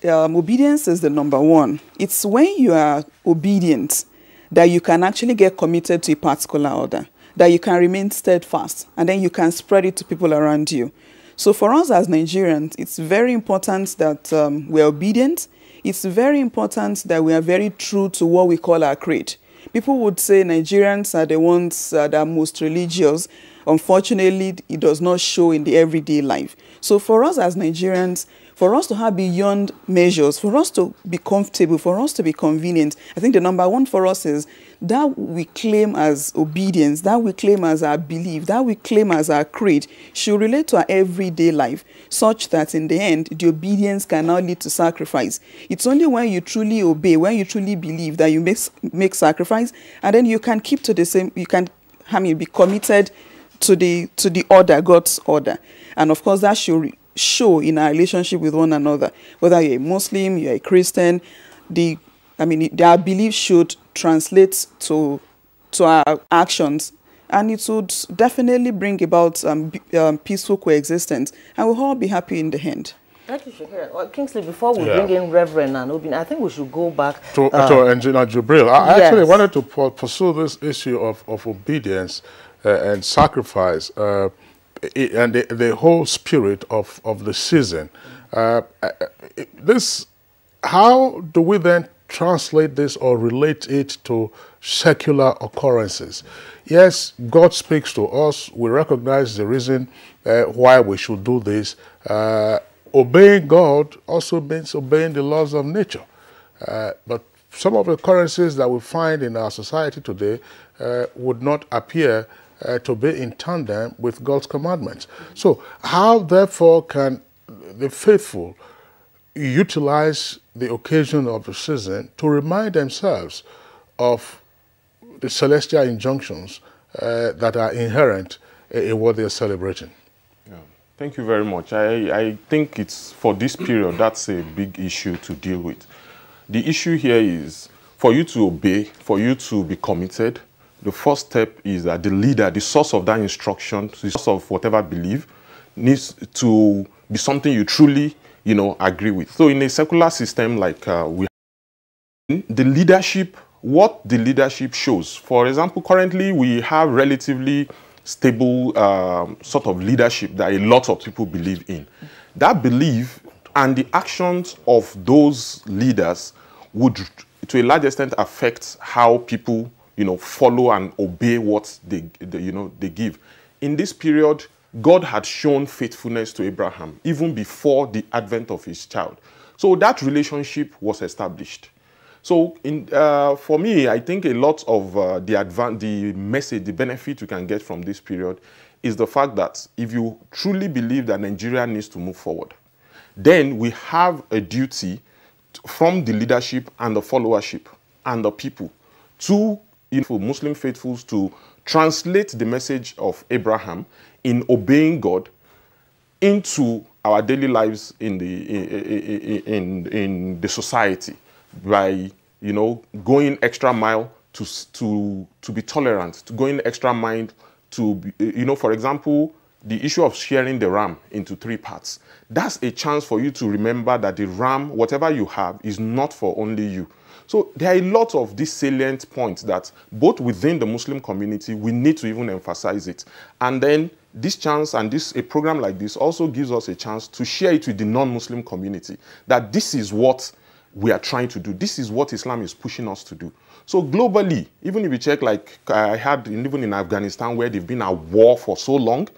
Obedience is the number one. It's when you are obedient that you can actually get committed to a particular order, that you can remain steadfast, and then you can spread it to people around you. So for us as Nigerians, it's very important that we're obedient. It's very important that we are very true to what we call our creed. People would say Nigerians are the ones that are most religious. Unfortunately, it does not show in the everyday life. So for us as Nigerians, for us to have beyond measures, for us to be comfortable, for us to be convenient, I think the number one for us is that we claim as obedience, that we claim as our belief, that we claim as our creed should relate to our everyday life, such that in the end, the obedience can now lead to sacrifice. It's only when you truly obey, when you truly believe, that you make sacrifice, and then you can keep to the same, you can, be committed to the order, God's order. And of course, that should show in our relationship with one another. Whether you're a Muslim, you're a Christian, our belief should translate to our actions, and it would definitely bring about peaceful coexistence, and we'll all be happy in the end. Thank you, Shakira. Well, Kingsley, before we bring in Reverend and Obin, I think we should go back to Engineer Jubril. I actually wanted to pursue this issue of obedience and sacrifice and the whole spirit of the season. How do we then translate this or relate it to secular occurrences? Yes, God speaks to us. We recognize the reason why we should do this. Obeying God also means obeying the laws of nature. But some of the occurrences that we find in our society today would not appear to be in tandem with God's commandments. So how, therefore, can the faithful utilize the occasion of the season to remind themselves of the celestial injunctions that are inherent in what they're celebrating? Yeah. Thank you very much. I think it's for this period, that's a big issue to deal with. The issue here is for you to obey, for you to be committed. The first step is that the leader, the source of that instruction, the source of whatever belief, needs to be something you truly, agree with. So in a secular system like we have, the leadership, what the leadership shows. For example, currently we have relatively stable sort of leadership that a lot of people believe in. That belief and the actions of those leaders would, to a large extent, affect how people follow and obey what they give. In this period, God had shown faithfulness to Abraham even before the advent of his child. So that relationship was established. So for me, I think a lot of the message, the benefit you can get from this period is the fact that if you truly believe that Nigeria needs to move forward, then we have a duty from the leadership and the followership and the people to Muslim faithfuls to translate the message of Abraham in obeying God into our daily lives in the society by going extra mile to be tolerant, to going extra mile to for example, the issue of sharing the ram into 3 parts. That's a chance for you to remember that the ram, whatever you have, is not for only you. So there are a lot of these salient points that both within the Muslim community, we need to even emphasize it. And then this chance and a program like this also gives us a chance to share it with the non-Muslim community, that this is what we are trying to do. This is what Islam is pushing us to do. So globally, even if you check, like I had even in Afghanistan, where they've been at war for so long,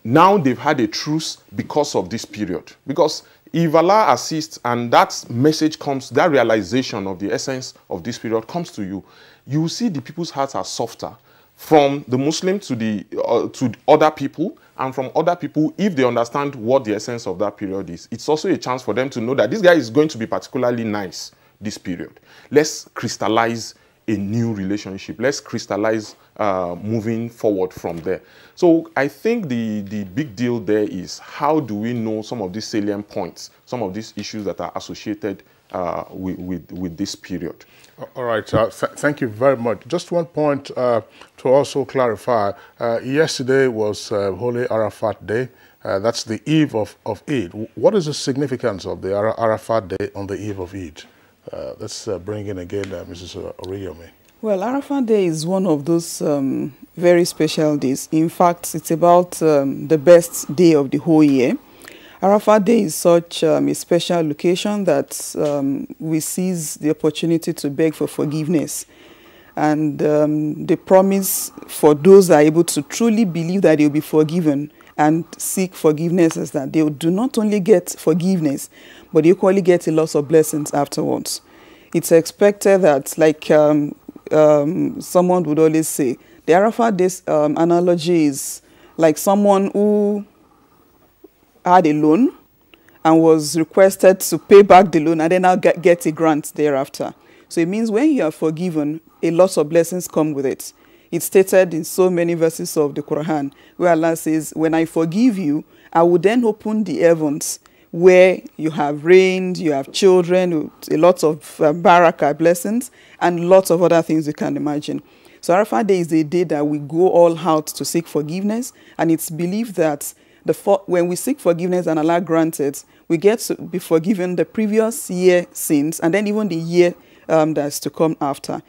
now they've had a truce because of this period. Because if Allah assists and that message comes, that realization of the essence of this period comes to you, you will see the people's hearts are softer. From the Muslim to other people, and from other people, if they understand what the essence of that period is, it's also a chance for them to know that this guy is going to be particularly nice this period. Let's crystallize a new relationship. Let's crystallize moving forward from there. So I think the big deal there is, how do we know some of these salient points, some of these issues that are associated with this period? All right, thank you very much. Just one point to also clarify. Yesterday was Holy Arafat Day. That's the eve of Eid. What is the significance of the Arafat Day on the eve of Eid? Let's bring in again Mrs. Oriyomi. Well, Arafat Day is one of those very special days. In fact, it's about the best day of the whole year. Arafat Day is such a special occasion that we seize the opportunity to beg for forgiveness. And the promise for those that are able to truly believe that they will be forgiven and seek forgiveness is that they do not only get forgiveness, but they equally get a lot of blessings afterwards. It's expected that, like someone would always say, the Arafat Day analogy is like someone who had a loan and was requested to pay back the loan and then now get a grant thereafter. So it means when you are forgiven, a lot of blessings come with it. It's stated in so many verses of the Quran where Allah says, when I forgive you, I will then open the heavens where you have reigned, you have children, a lot of barakah blessings, and lots of other things you can imagine. So Arafat Day is a day that we go all out to seek forgiveness, and it's believed that when we seek forgiveness and Allah grants it, we get to be forgiven the previous year sins, and then even the year that's to come after.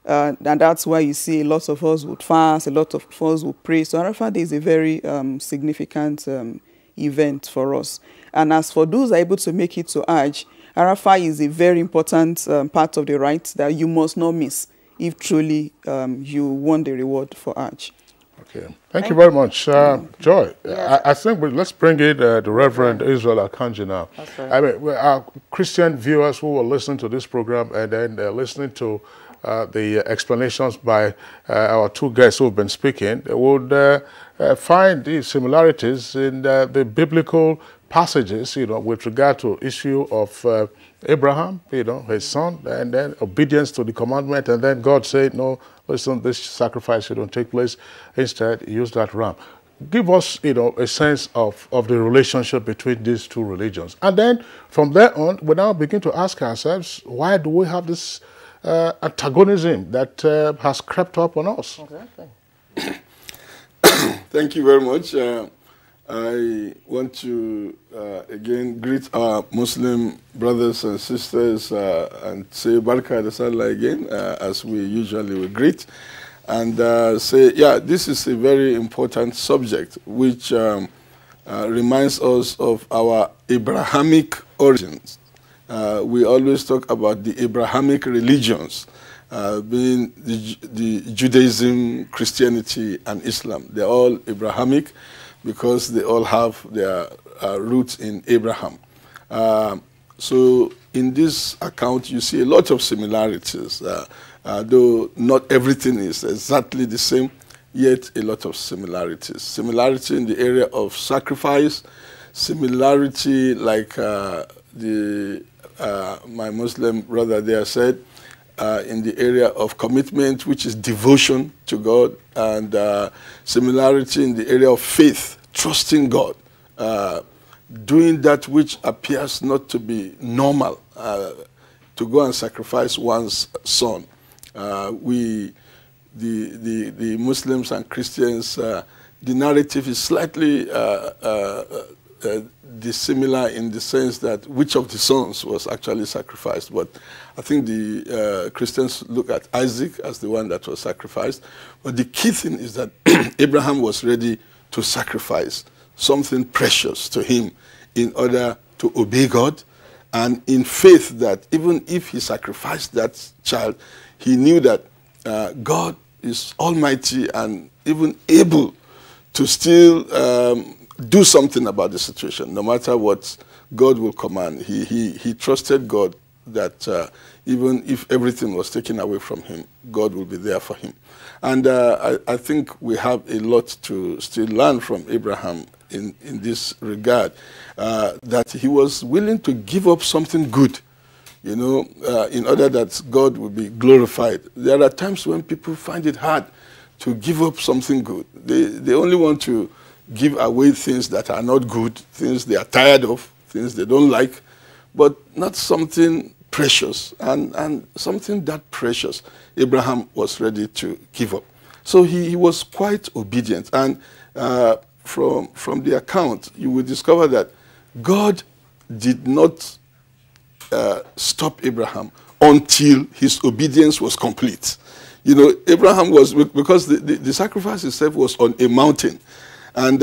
And that's why you see a lot of us would fast, a lot of us would pray. So Arafat Day is a very significant event for us. And as for those able to make it to Hajj, Arafat is a very important part of the rite that you must not miss if truly you want the reward for Hajj. Okay, thank you very much. Joy, yes. I think let's bring in the Reverend Israel Akanji now. Right. I mean, our Christian viewers who will listen to this program and then listening to the explanations by our two guests who have been speaking would find these similarities in the biblical passages, with regard to issue of Abraham, his son, and then obedience to the commandment, and then God said, no, listen, this sacrifice shouldn't take place. Instead, use that ram. Give us, a sense of the relationship between these two religions. And then from there on, we now begin to ask ourselves, why do we have this antagonism that has crept up on us? Exactly. Thank you very much. I want to again greet our Muslim brothers and sisters and say Barka da Sallah again, as we usually will greet, and say, yeah, this is a very important subject which reminds us of our Abrahamic origins. We always talk about the Abrahamic religions, being the Judaism, Christianity, and Islam. They're all Abrahamic, because they all have their roots in Abraham. So in this account, you see a lot of similarities, though not everything is exactly the same, yet a lot of similarities. Similarity in the area of sacrifice, similarity like my Muslim brother there said, in the area of commitment, which is devotion to God, and similarity in the area of faith, trusting God, doing that which appears not to be normal, to go and sacrifice one's son. The Muslims and Christians, the narrative is slightly dissimilar in the sense that which of the sons was actually sacrificed. But I think the Christians look at Isaac as the one that was sacrificed. But the key thing is that Abraham was ready to sacrifice something precious to him in order to obey God, and in faith that even if he sacrificed that child, he knew that God is almighty and even able to still do something about the situation, no matter what God will command. He trusted God that even if everything was taken away from him, God will be there for him. And I think we have a lot to still learn from Abraham in this regard, that he was willing to give up something good you know, in order that God will be glorified. There are times when people find it hard to give up something good. They only want to give away things that are not good, things they are tired of, things they don't like, but not something precious. And something that precious, Abraham was ready to give up. So he was quite obedient. And from the account, you will discover that God did not stop Abraham until his obedience was complete. You know, Abraham was, because the sacrifice itself was on a mountain. And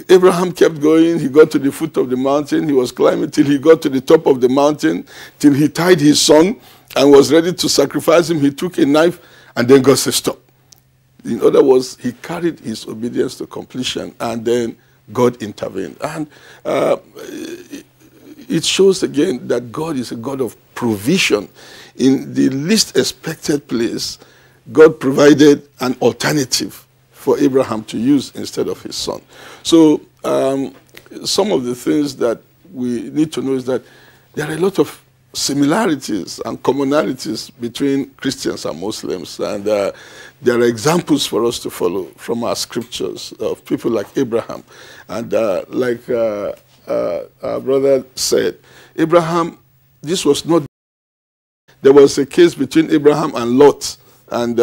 Abraham kept going. He got to the foot of the mountain. He was climbing till he got to the top of the mountain, till he tied his son and was ready to sacrifice him. He took a knife, and then God said, stop. In other words, he carried his obedience to completion, and then God intervened. And it shows again that God is a God of provision. In the least expected place, God provided an alternative for Abraham to use instead of his son. So some of the things that we need to know is that there are a lot of similarities and commonalities between Christians and Muslims, and there are examples for us to follow from our scriptures of people like Abraham. And like our brother said, Abraham, this was not, there was a case between Abraham and Lot, and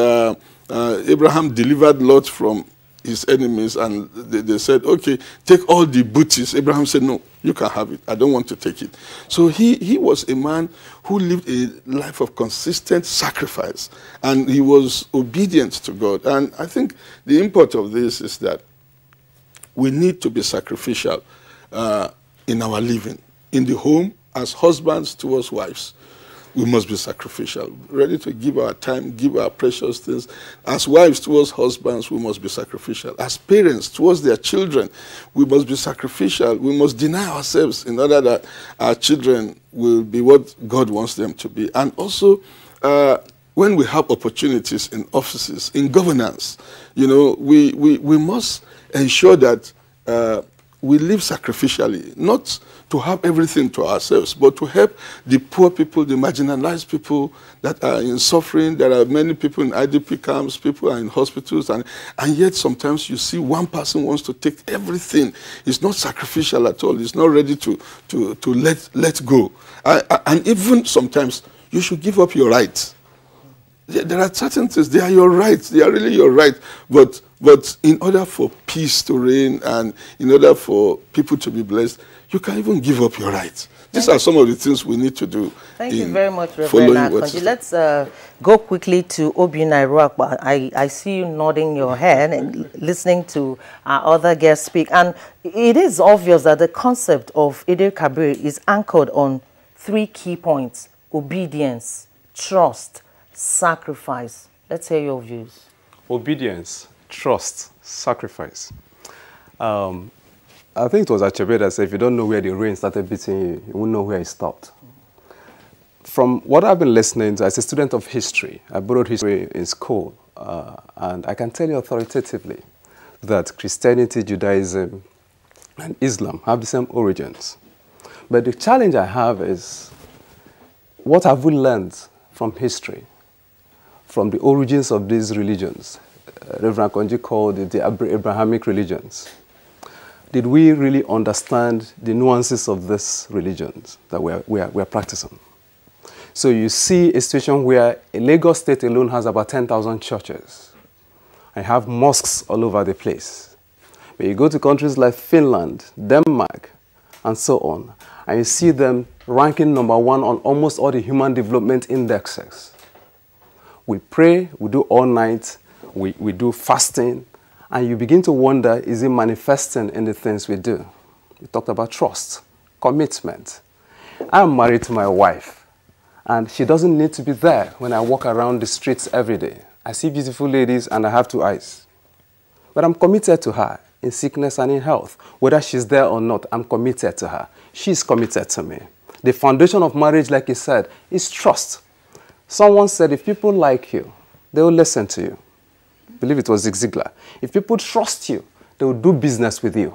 Abraham delivered Lot from his enemies, and they said, okay, take all the booties. Abraham said, no, you can have it. I don't want to take it. So he was a man who lived a life of consistent sacrifice, and he was obedient to God. And I think the import of this is that we need to be sacrificial in our living. In the home, as husbands towards wives, we must be sacrificial, ready to give our time, give our precious things. As wives towards husbands, we must be sacrificial. As parents towards their children, we must be sacrificial. We must deny ourselves in order that our children will be what God wants them to be. And also, when we have opportunities in offices, in governance, you know, we must ensure that we live sacrificially, not to have everything to ourselves, but to help the poor people, the marginalized people that are in suffering. There are many people in IDP camps, people are in hospitals, and yet sometimes you see one person wants to take everything. It's not sacrificial at all. It's not ready to let go. And even sometimes you should give up your rights. There are certain things, they are your rights, they are really your rights, but in order for peace to reign and in order for people to be blessed, you can even give up your rights. These are some of the things we need to do. Thank you very much, Reverend Akonji. Let's go quickly to Obi Nairuakba. I see you nodding your head and listening to our other guests speak. And it is obvious that the concept of Eid Kabir is anchored on 3 key points: obedience, trust, sacrifice. Let's hear your views. Obedience, trust, sacrifice. I think it was Achebe that said, if you don't know where the rain started beating you, you won't know where it stopped. From what I've been listening to, as a student of history, I borrowed history in school, and I can tell you authoritatively that Christianity, Judaism, and Islam have the same origins. But the challenge I have is, what have we learned from history, from the origins of these religions? Reverend Akonji called it the Abrahamic religions. Did we really understand the nuances of these religions that we're practicing? So you see a situation where Lagos State alone has about 10,000 churches. I have mosques all over the place. But you go to countries like Finland, Denmark, and so on, and you see them ranking #1 on almost all the human development indexes. We pray, we do all night, we do fasting, and you begin to wonder, is it manifesting in the things we do? We talked about trust, commitment. I'm married to my wife, and she doesn't need to be there when I walk around the streets every day. I see beautiful ladies, and I have 2 eyes. But I'm committed to her in sickness and in health. Whether she's there or not, I'm committed to her. She's committed to me. The foundation of marriage, like you said, is trust. Someone said, if people like you, they will listen to you. I believe it was Zig Ziglar. If people trust you, they will do business with you.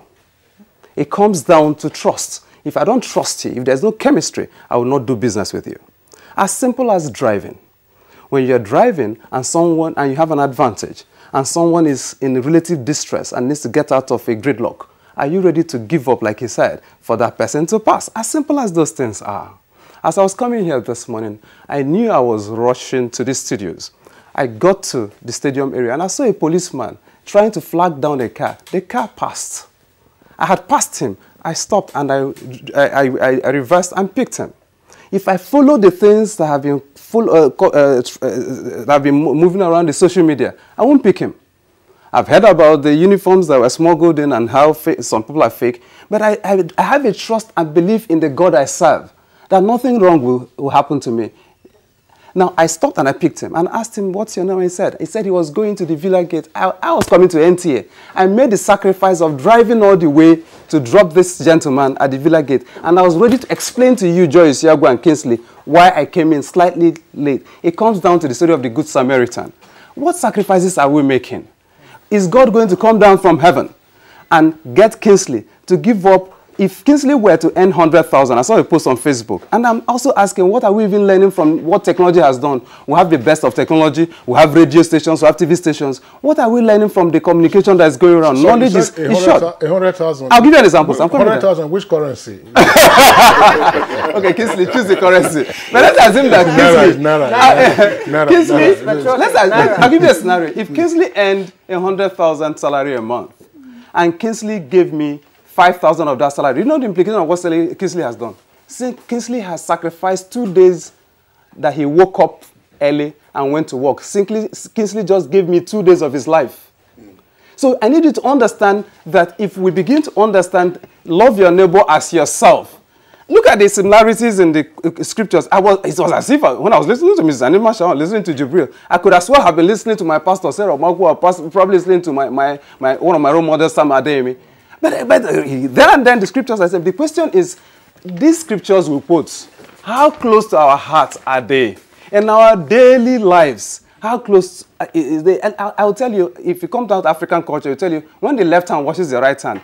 It comes down to trust. If I don't trust you, if there's no chemistry, I will not do business with you. As simple as driving. When you're driving and you have an advantage, and someone is in relative distress and needs to get out of a gridlock, are you ready to give up, like he said, for that person to pass? As simple as those things are. As I was coming here this morning, I knew I was rushing to the studios. I got to the stadium area and I saw a policeman trying to flag down a car. The car passed. I had passed him. I stopped and I reversed and picked him. If I follow the things that have been that have been moving around the social media, I won't pick him. I've heard about the uniforms that were smuggled in and how some people are fake, but I have a trust and belief in the God I serve, that nothing wrong will happen to me. Now, I stopped and I picked him and asked him, what's your name? He said he was going to the Villa Gate. I was coming to NTA. I made the sacrifice of driving all the way to drop this gentleman at the Villa Gate. And I was ready to explain to you, Joyce, Yago, and Kingsley, why I came in slightly late. It comes down to the story of the Good Samaritan. What sacrifices are we making? Is God going to come down from heaven and get Kingsley to give up? If Kingsley were to earn 100,000, I saw a post on Facebook, and I'm also asking, what are we even learning from what technology has done? We have the best of technology, we have radio stations, we have TV stations. What are we learning from the communication that is going around? So knowledge is short. 100,000. I'll give you an example. 100,000, which currency? Okay, Kingsley, choose the currency. But let's assume that Kingsley, I'll give you a scenario. If Kingsley earned 100,000 salary a month, and Kingsley gave me 5,000 of that salary. You know the implication of what Kingsley has done? See, Kingsley has sacrificed 2 days that he woke up early and went to work. Kingsley just gave me 2 days of his life. So I need you to understand that if we begin to understand, love your neighbor as yourself. Look at the similarities in the scriptures. It was as if when I was listening to Mrs. Anima Shaw, listening to Jibril, I could as well have been listening to my pastor, Sarah Magu, or probably listening to one of my role models, Sam Adeyemi. But there and then the scriptures, I said, the question is, these scriptures we quote, how close to our hearts are they? In our daily lives, how close is they? And I'll tell you, if you come down to African culture, I'll tell you, when the left hand washes the right hand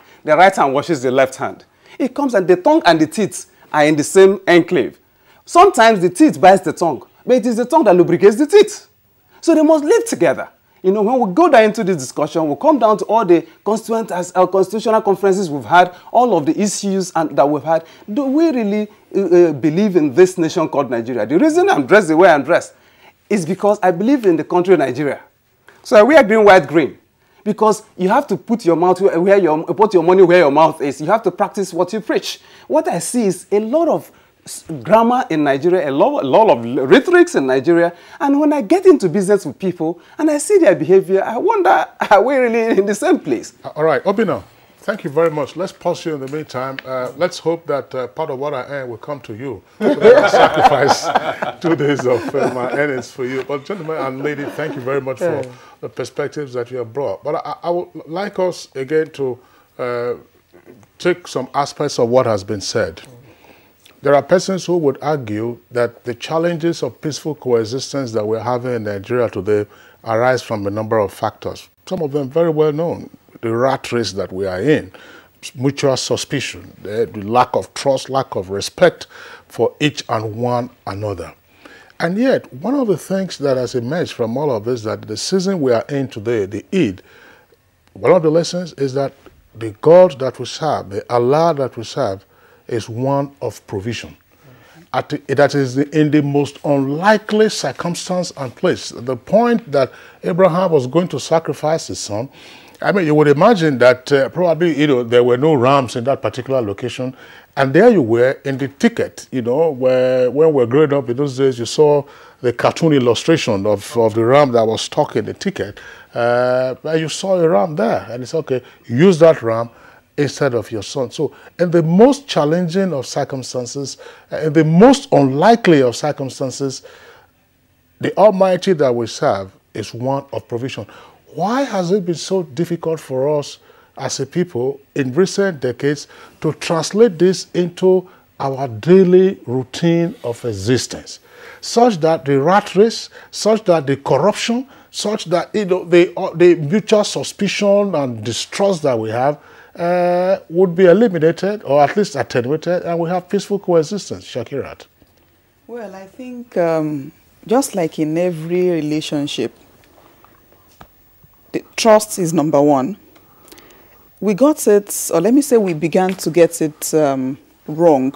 washes the left hand. It comes and the tongue and the teeth are in the same enclave. Sometimes the teeth bites the tongue, but it is the tongue that lubricates the teeth. So they must live together. You know, when we go down into this discussion, we'll come down to all the constitutional conferences we've had, all of the issues that we've had. Do we really believe in this nation called Nigeria? The reason I'm dressed the way I'm dressed is because I believe in the country of Nigeria. So I wear green, white, green. Because you have to put your money where your mouth is. You have to practice what you preach. What I see is a lot of grammar in Nigeria, a lot of rhetorics in Nigeria, and when I get into business with people and I see their behavior, I wonder, are we really in the same place? All right, Obina, thank you very much. Let's pause you in the meantime. Let's hope that part of what I earn will come to you. So that I sacrifice 2 days of my earnings for you. But gentlemen and lady, thank you very much for the perspectives that you have brought. But I would like us again to take some aspects of what has been said. There are persons who would argue that the challenges of peaceful coexistence that we're having in Nigeria today arise from a number of factors. Some of them very well known. The rat race that we are in, mutual suspicion, the lack of trust, lack of respect for each and one another. And yet, one of the things that has emerged from all of this, that the season we are in today, the Eid, one of the lessons is that the God that we serve, the Allah that we serve, is one of provision. That is in the most unlikely circumstance and place. The point that Abraham was going to sacrifice his son, I mean, you would imagine that probably, there were no rams in that particular location. And there you were in the ticket, where when we were growing up in those days, you saw the cartoon illustration of the ram that was stuck in the ticket. You saw a ram there, and it's okay, use that ram instead of your son. So in the most challenging of circumstances, in the most unlikely of circumstances, the Almighty that we serve is one of provision. Why has it been so difficult for us as a people in recent decades to translate this into our daily routine of existence, such that the rat race, such that the corruption, such that the mutual suspicion and distrust that we have would be eliminated or at least attenuated, and we have peaceful coexistence? Shakirat. Well, I think just like in every relationship, the trust is number one. We got it, or let me say we began to get it wrong,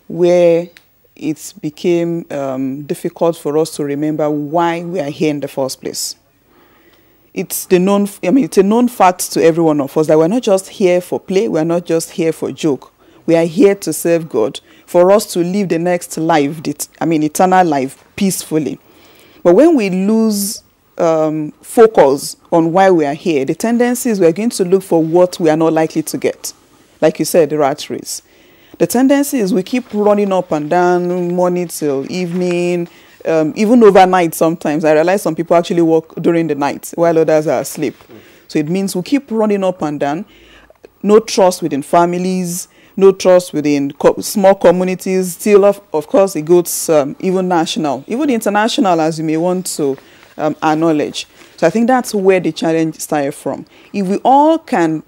where it became difficult for us to remember why we are here in the first place. It's the known, it's a known fact to every one of us that we're not just here for play, we're not just here for joke. We are here to serve God, for us to live the next life, eternal life, peacefully. But when we lose focus on why we are here, the tendency is we're going to look for what we are not likely to get. Like you said, the rat race. The tendency is we keep running up and down, morning till evening, even overnight sometimes. I realize some people actually work during the night while others are asleep. So it means we keep running up and down. No trust within families, no trust within small communities. Still, of course, it goes even national, even international, as you may want to acknowledge. So I think that's where the challenge started from. If we all can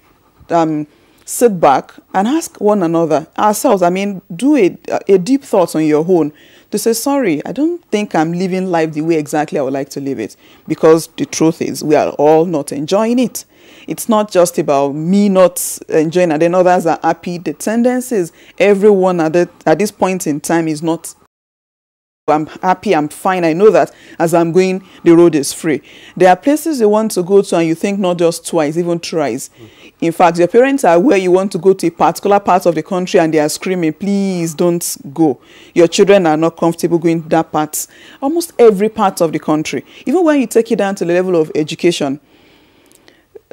sit back and ask one another, ourselves, do a deep thought on your own to say, sorry, I don't think I'm living life the way exactly I would like to live it. Because the truth is, we are all not enjoying it. It's not just about me not enjoying and then others are happy. The tendency is everyone at this point in time is not, I'm happy, I'm fine. I know that as I'm going, the road is free. There are places you want to go to and you think not just twice, even thrice. In fact, your parents are where you want to go to a particular part of the country and they are screaming, please don't go. Your children are not comfortable going to that part. Almost every part of the country. Even when you take it down to the level of education,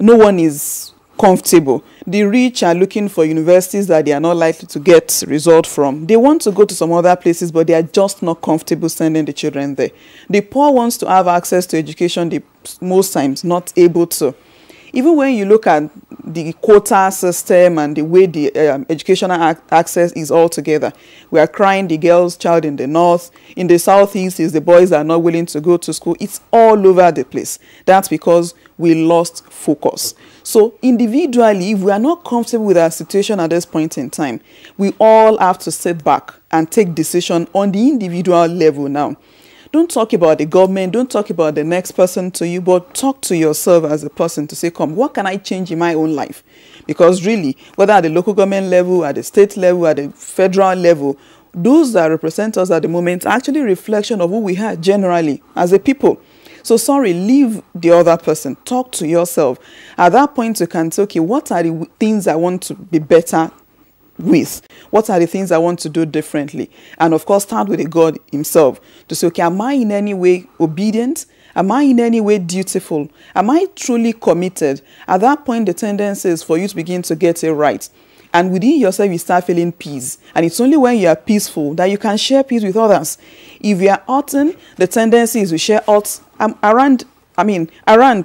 no one is comfortable. The rich are looking for universities that they are not likely to get result from. They want to go to some other places, but they are just not comfortable sending the children there. The poor wants to have access to education, they most times not able to. Even when you look at the quota system and the way the educational access is all together, we are crying the girl's child in the north. In the southeast is the boys that are not willing to go to school. It's all over the place. That's because we lost focus. So individually, if we are not comfortable with our situation at this point in time, we all have to sit back and take decision on the individual level now. Don't talk about the government, don't talk about the next person to you, but talk to yourself as a person to say, come, what can I change in my own life? Because really, whether at the local government level, at the state level, at the federal level, those that represent us at the moment are actually a reflection of who we are generally as a people. So sorry, leave the other person, talk to yourself. At that point, you can say, okay, what are the things I want to be better with? What are the things I want to do differently? And of course, start with the God himself to say, okay, am I in any way obedient? Am I in any way dutiful? Am I truly committed? At that point, the tendency is for you to begin to get it right. And within yourself, you start feeling peace. And it's only when you are peaceful that you can share peace with others. If you are hurting, the tendency is to share hurt around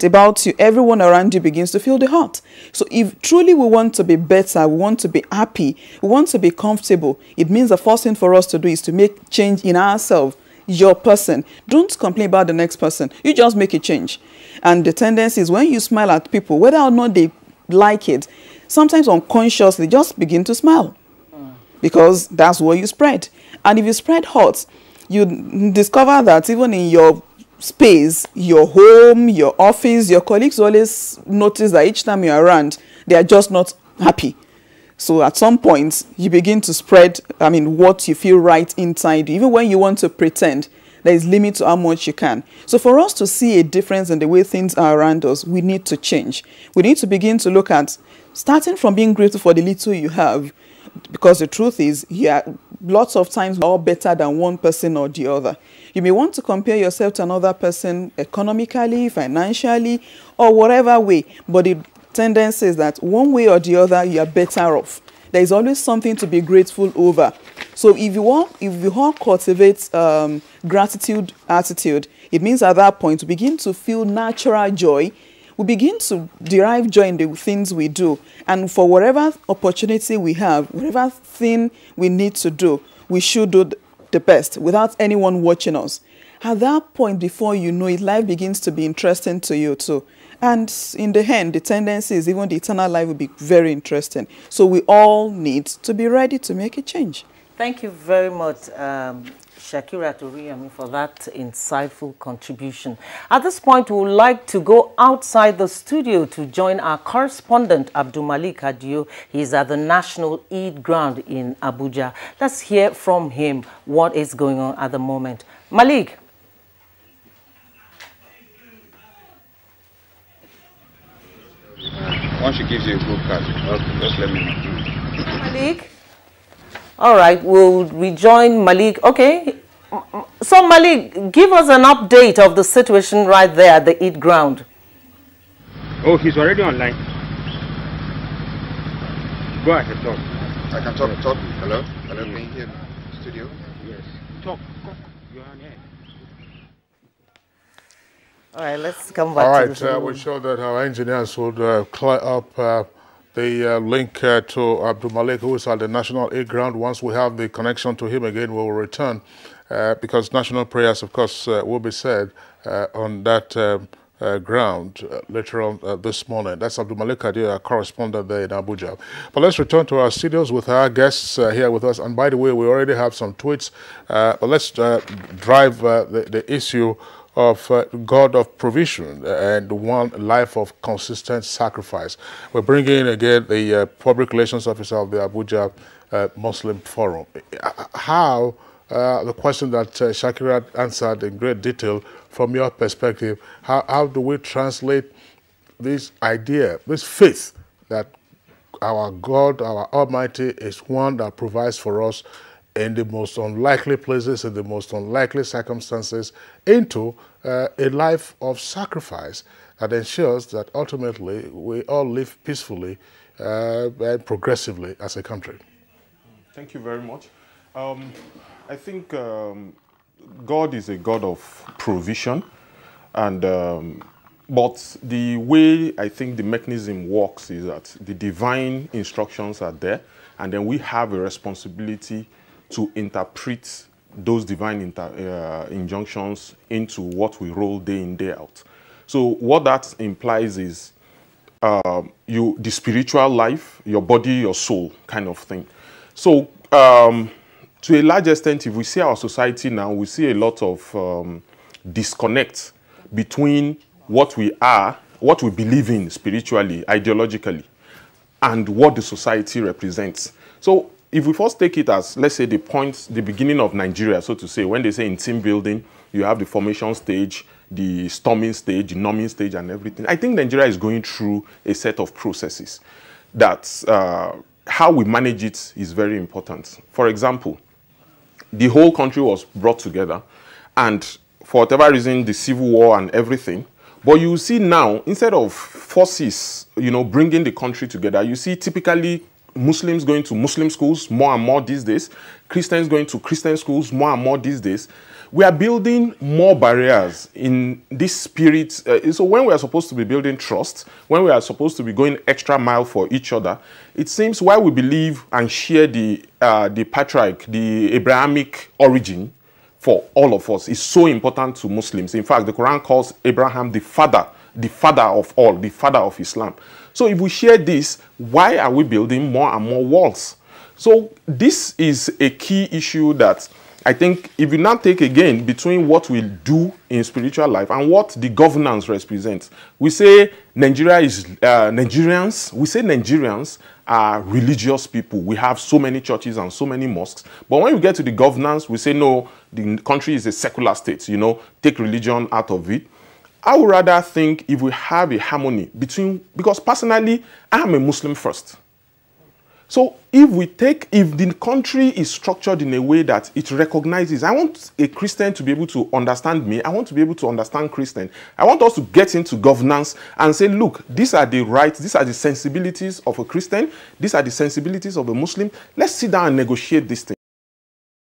about you. Everyone around you begins to feel the hurt. So if truly we want to be better, we want to be happy, we want to be comfortable, it means the first thing for us to do is to make change in ourselves, your person. Don't complain about the next person. You just make a change. And the tendency is when you smile at people, whether or not they like it, sometimes unconsciously just begin to smile because that's what you spread. And if you spread hurt, you discover that even in your space, your home, your office, your colleagues always notice that each time you're around, they are just not happy. So at some point, you begin to spread, what you feel right inside you. Even when you want to pretend, there is limit to how much you can. So for us to see a difference in the way things are around us, we need to change. We need to begin to look at starting from being grateful for the little you have, because the truth is, lots of times we're all better than one person or the other. You may want to compare yourself to another person economically, financially, or whatever way, but the tendency is that one way or the other, you are better off. There is always something to be grateful over. So if you all cultivate gratitude attitude, it means at that point we begin to feel natural joy. We begin to derive joy in the things we do. And for whatever opportunity we have, whatever thing we need to do, we should do the best without anyone watching us. At that point, before you know it, life begins to be interesting to you too. And in the end, the tendency is even the eternal life will be very interesting. So we all need to be ready to make a change. Thank you very much, Shakira Toriyami for that insightful contribution. At this point, we would like to go outside the studio to join our correspondent, Abdulmalik Adio. He's at the National Eid Ground in Abuja. Let's hear from him what is going on at the moment. Malik. Once she gives you a good card, just let me know. Malik? All right, we'll rejoin Malik. Okay. So, Malik, give us an update of the situation right there at the Eid Ground. Oh, he's already online. Go ahead, talk. I can talk. Hello? Hello, can you hear me? Studio? Yes. Talk. You're on air. All right, let's come back to the studio. We're sure that our engineers would clear up the link to Abdulmalik, who is at the National Eid Ground. Once we have the connection to him again, we'll return because national prayers, of course, will be said on that ground later on this morning. That's Abdulmalik Adio, our correspondent there in Abuja. But let's return to our studios with our guests here with us. And by the way, we already have some tweets, but let's drive the issue of God of provision and one life of consistent sacrifice. We're bringing in again the public relations officer of the Abuja Muslim Forum. How, the question that Shakira answered in great detail, from your perspective, how do we translate this idea, this faith that our God, our Almighty, is one that provides for us in the most unlikely places, in the most unlikely circumstances, into a life of sacrifice that ensures that ultimately we all live peacefully and progressively as a country? Thank you very much. I think God is a God of provision, and but the way I think the mechanism works is that the divine instructions are there, and then we have a responsibility to interpret those divine injunctions into what we roll day in, day out. So what that implies is the spiritual life, your body, your soul kind of thing. So to a large extent, if we see our society now, we see a lot of disconnect between what we are, what we believe in spiritually, ideologically, and what the society represents. So if we first take it as, let's say, the beginning of Nigeria, so to say, when they say in team building, you have the formation stage, the storming stage, the numbing stage, and everything. I think Nigeria is going through a set of processes that how we manage it is very important. For example, the whole country was brought together, and for whatever reason, the civil war and everything. But you see now, instead of forces, bringing the country together, you see typically Muslims going to Muslim schools more and more these days, Christians going to Christian schools more and more these days. We are building more barriers in this spirit. So when we are supposed to be building trust, when we are supposed to be going extra mile for each other, it seems why we believe and share the patriarch, the Abrahamic origin for all of us is so important to Muslims. In fact, the Quran calls Abraham the father of all, the father of Islam. So if we share this, why are we building more and more walls? So this is a key issue that I think if you now take again between what we do in spiritual life and what the governance represents, we say Nigeria is Nigerians. We say Nigerians are religious people. We have so many churches and so many mosques. But when we get to the governance, we say no, the country is a secular state. Take religion out of it. I would rather think if we have a harmony between, because personally, I am a Muslim first. So if the country is structured in a way that it recognizes, I want a Christian to be able to understand me, I want to be able to understand Christian. I want us to get into governance and say, look, these are the rights, these are the sensibilities of a Christian, these are the sensibilities of a Muslim. Let's sit down and negotiate this thing.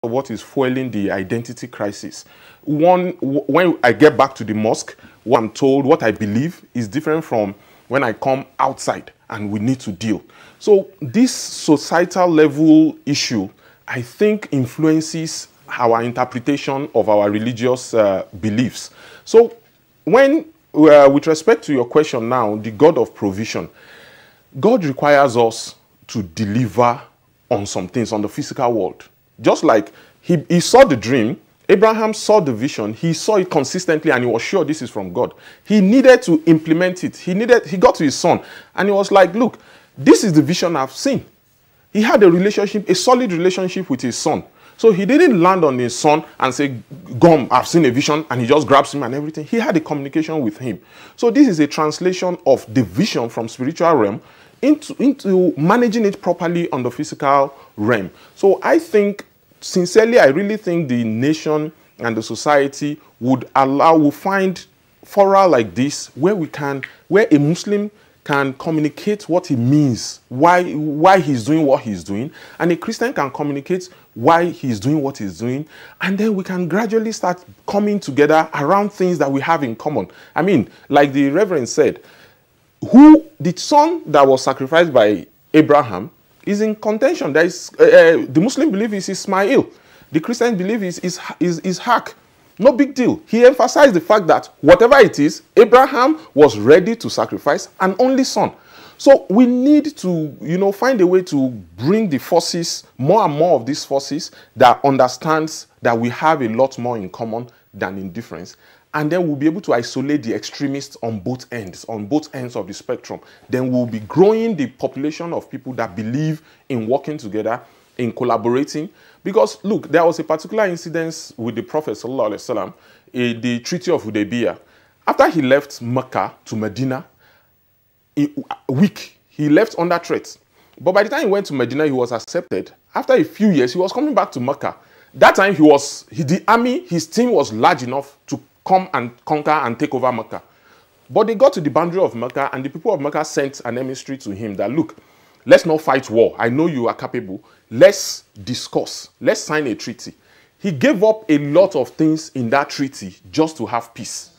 What is fueling the identity crisis? One, when I get back to the mosque, what I'm told, what I believe is different from when I come outside and we need to deal. So this societal level issue, I think, influences our interpretation of our religious beliefs. So when, with respect to your question now, the God of provision, God requires us to deliver on some things on the physical world. Just like He saw the dream. Abraham saw the vision. He saw it consistently and he was sure this is from God. He needed to implement it. He got to his son and he was like, look, this is the vision I've seen. He had a relationship, a solid relationship with his son. So he didn't land on his son and say, Gom, I've seen a vision, and he just grabs him and everything. He had a communication with him. So this is a translation of the vision from spiritual realm into managing it properly on the physical realm. So I think, sincerely, I really think the nation and the society would find fora like this where a Muslim can communicate what he means, why he's doing what he's doing, and a Christian can communicate why he's doing what he's doing, and then we can gradually start coming together around things that we have in common. I mean, like the Reverend said, the son that was sacrificed by Abraham is in contention. There is, the Muslim belief is Ismail. The Christian belief is Ishaq. No big deal. He emphasized the fact that whatever it is, Abraham was ready to sacrifice an only son. So we need to, find a way to bring the forces, more and more of these forces that understands that we have a lot more in common than in difference. And then we'll be able to isolate the extremists on both ends of the spectrum. Then we'll be growing the population of people that believe in working together, in collaborating. Because, look, there was a particular incident with the Prophet ﷺ, the Treaty of Hudaybiyah. After he left Mecca to Medina, he left under threat. But by the time he went to Medina, he was accepted. After a few years, he was coming back to Mecca. That time, the army, his team was large enough to come and conquer and take over Mecca. But they got to the boundary of Mecca, and the people of Mecca sent an emissary to him that, look, let's not fight war. I know you are capable. Let's discuss. Let's sign a treaty. He gave up a lot of things in that treaty just to have peace.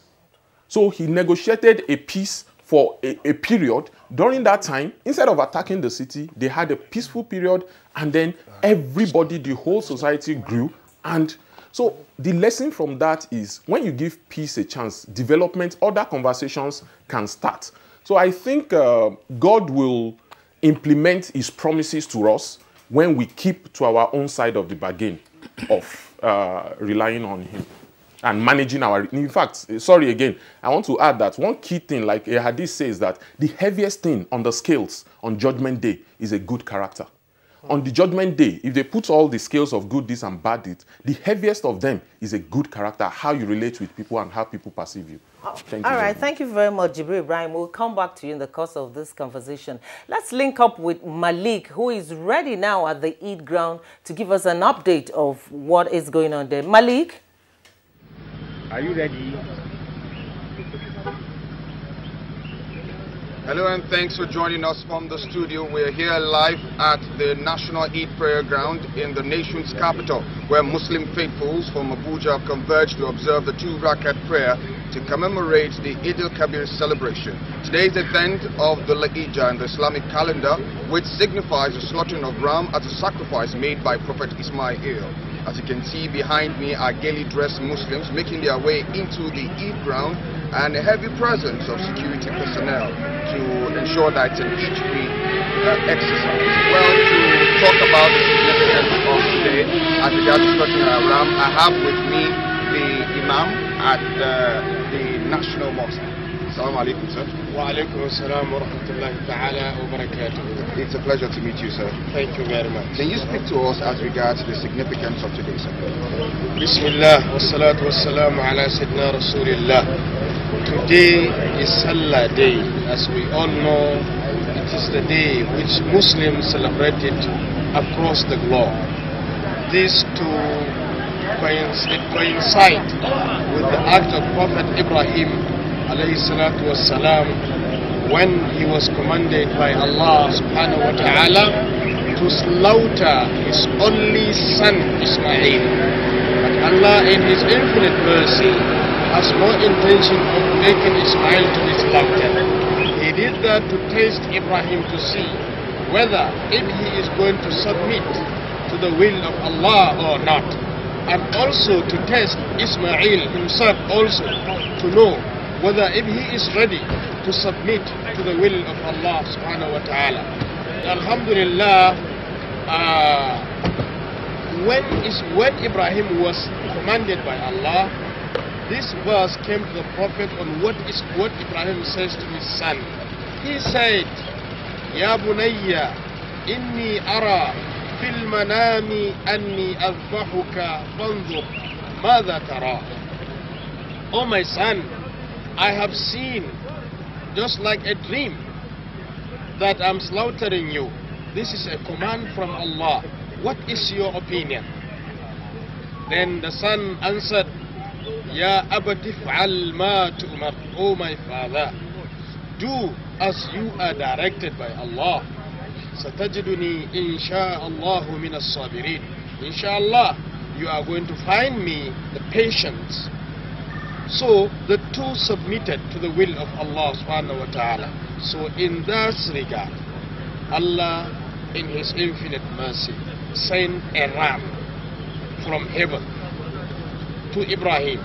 So he negotiated a peace for a period. During that time, instead of attacking the city, they had a peaceful period, and then everybody, the whole society grew. And so the lesson from that is when you give peace a chance, development, other conversations can start. So I think God will implement his promises to us when we keep to our own side of the bargain of relying on him and managing our... In fact, sorry again, I want to add that one key thing, like a hadith says, that the heaviest thing on the scales on Judgment Day is a good character. On the Judgment Day, if they put all the scales of good deeds and bad deeds, the heaviest of them is a good character, how you relate with people and how people perceive you. Thank you. All right, thank you very much, Jibril Ibrahim. We'll come back to you in the course of this conversation. Let's link up with Malik, who is ready now at the Eid ground to give us an update of what is going on there. Malik? Are you ready? Hello and thanks for joining us from the studio. We're here live at the National Eid Prayer Ground in the nation's capital, where Muslim faithfuls from Abuja have converged to observe the 2-rakat prayer to commemorate the Eid al-Kabir celebration. Today's event of the Lahijjah in the Islamic calendar, which signifies the slaughtering of ram as a sacrifice made by Prophet Ismail. As you can see behind me are gaily dressed Muslims making their way into the Eid ground, and a heavy presence of security personnel to ensure that it's an Eid-free exercise. Well, to talk about the significance of today as regards to slaughtering a ram, I have with me the Imam at the National Mosque. Assalamu alaikum, sir. Wa alaikum assalam wa rahmatullahi ta'ala wa barakatuh. It's a pleasure to meet you, sir. Thank you very much. Can you speak to us as regards the significance of today, sir? Bismillah wa salatu wa salam ala Sayyidina Rasulillah. Today is Salah Day. As we all know, it is the day which Muslims celebrated across the globe. This to coincide with the act of Prophet Ibrahim alayhi salatu wassalam, when he was commanded by Allah subhanahu wa ta'ala to slaughter his only son Ismail. But Allah in his infinite mercy has no intention of making Ismail to be slaughtered. He did that to test Ibrahim to see whether if he is going to submit to the will of Allah or not, and also to test Ismail himself also to know whether if he is ready to submit to the will of Allah subhanahu wa ta'ala. Alhamdulillah, when Ibrahim was commanded by Allah, this verse came to the Prophet on what Ibrahim says to his son. He said, Ya bunayya, inni ara fil manami anni azbahuka fanzur madha tara. Oh my son, I have seen, just like a dream, that I'm slaughtering you. This is a command from Allah. What is your opinion? Then the son answered, Ya abati fa'al ma tu'mar. Oh my father, do as you are directed by Allah. Satajiduni insha'Allahu min as-sabirin. Inshallah, you are going to find me the patient. So the two submitted to the will of Allah subhanahu wa ta'ala. So in that regard, Allah in His infinite mercy sent a ram from heaven to Ibrahim,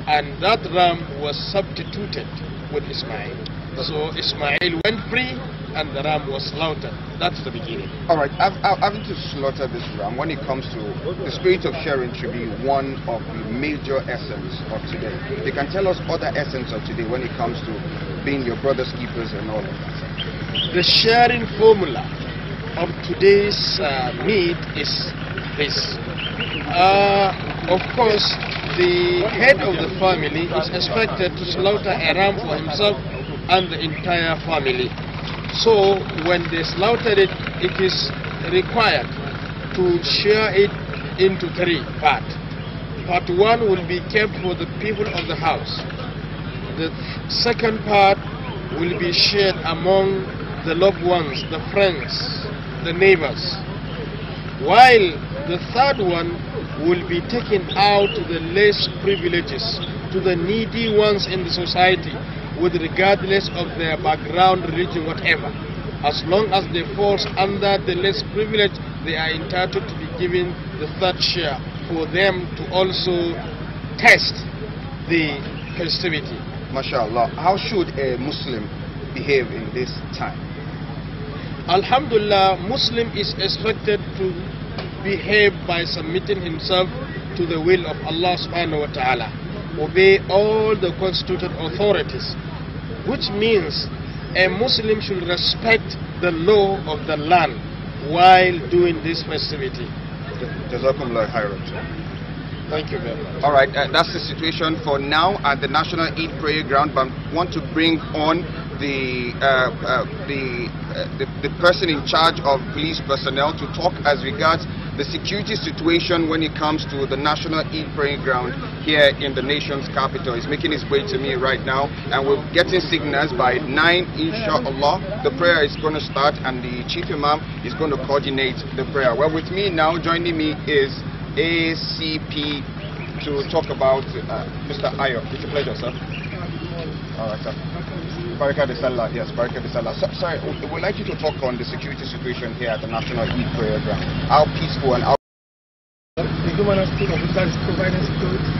and that ram was substituted with Ismail. So Ismail went free and the ram was slaughtered. That's the beginning. Alright, having to slaughter this ram, when it comes to the spirit of sharing, should be one of the major essence of today. You can tell us other essence of today when it comes to being your brother's keepers and all of that. The sharing formula of today's meat is this. Of course, the head of the family is expected to slaughter a ram for himself and the entire family. So when they slaughter it, it is required to share it into 3 parts. Part 1 will be kept for the people of the house. The second part will be shared among the loved ones, the friends, the neighbors. While the third one will be taken out to the less privileges, to the needy ones in the society, with regardless of their background, religion, whatever. As long as they fall under the less privileged, they are entitled to be given the third share for them to also test the festivity. MashaAllah. How should a Muslim behave in this time? Alhamdulillah, Muslim is expected to behave by submitting himself to the will of Allah subhanahu wa ta'ala. Obey all the constituted authorities, which means a Muslim should respect the law of the land while doing this festivity. Jazakumullah khairan. Thank you very much. All right, that's the situation for now at the National Eid Prayer Ground, but I want to bring on the person in charge of police personnel to talk as regards the security situation when it comes to the National Eid Praying Ground here in the nation's capital. He's making his way to me right now, and we're getting signals by 9, inshallah. The prayer is going to start, and the Chief Imam is going to coordinate the prayer. Well, with me now, joining me is ACP to talk about Mr. Ayo. It's a pleasure, sir. All right, sir. Baraka de Salah, yes, Baraka de Salah. Sorry, we'd like you to talk on the security situation here at the National Eid Prayer Ground. How peaceful and how... The government state of Abuja is providing security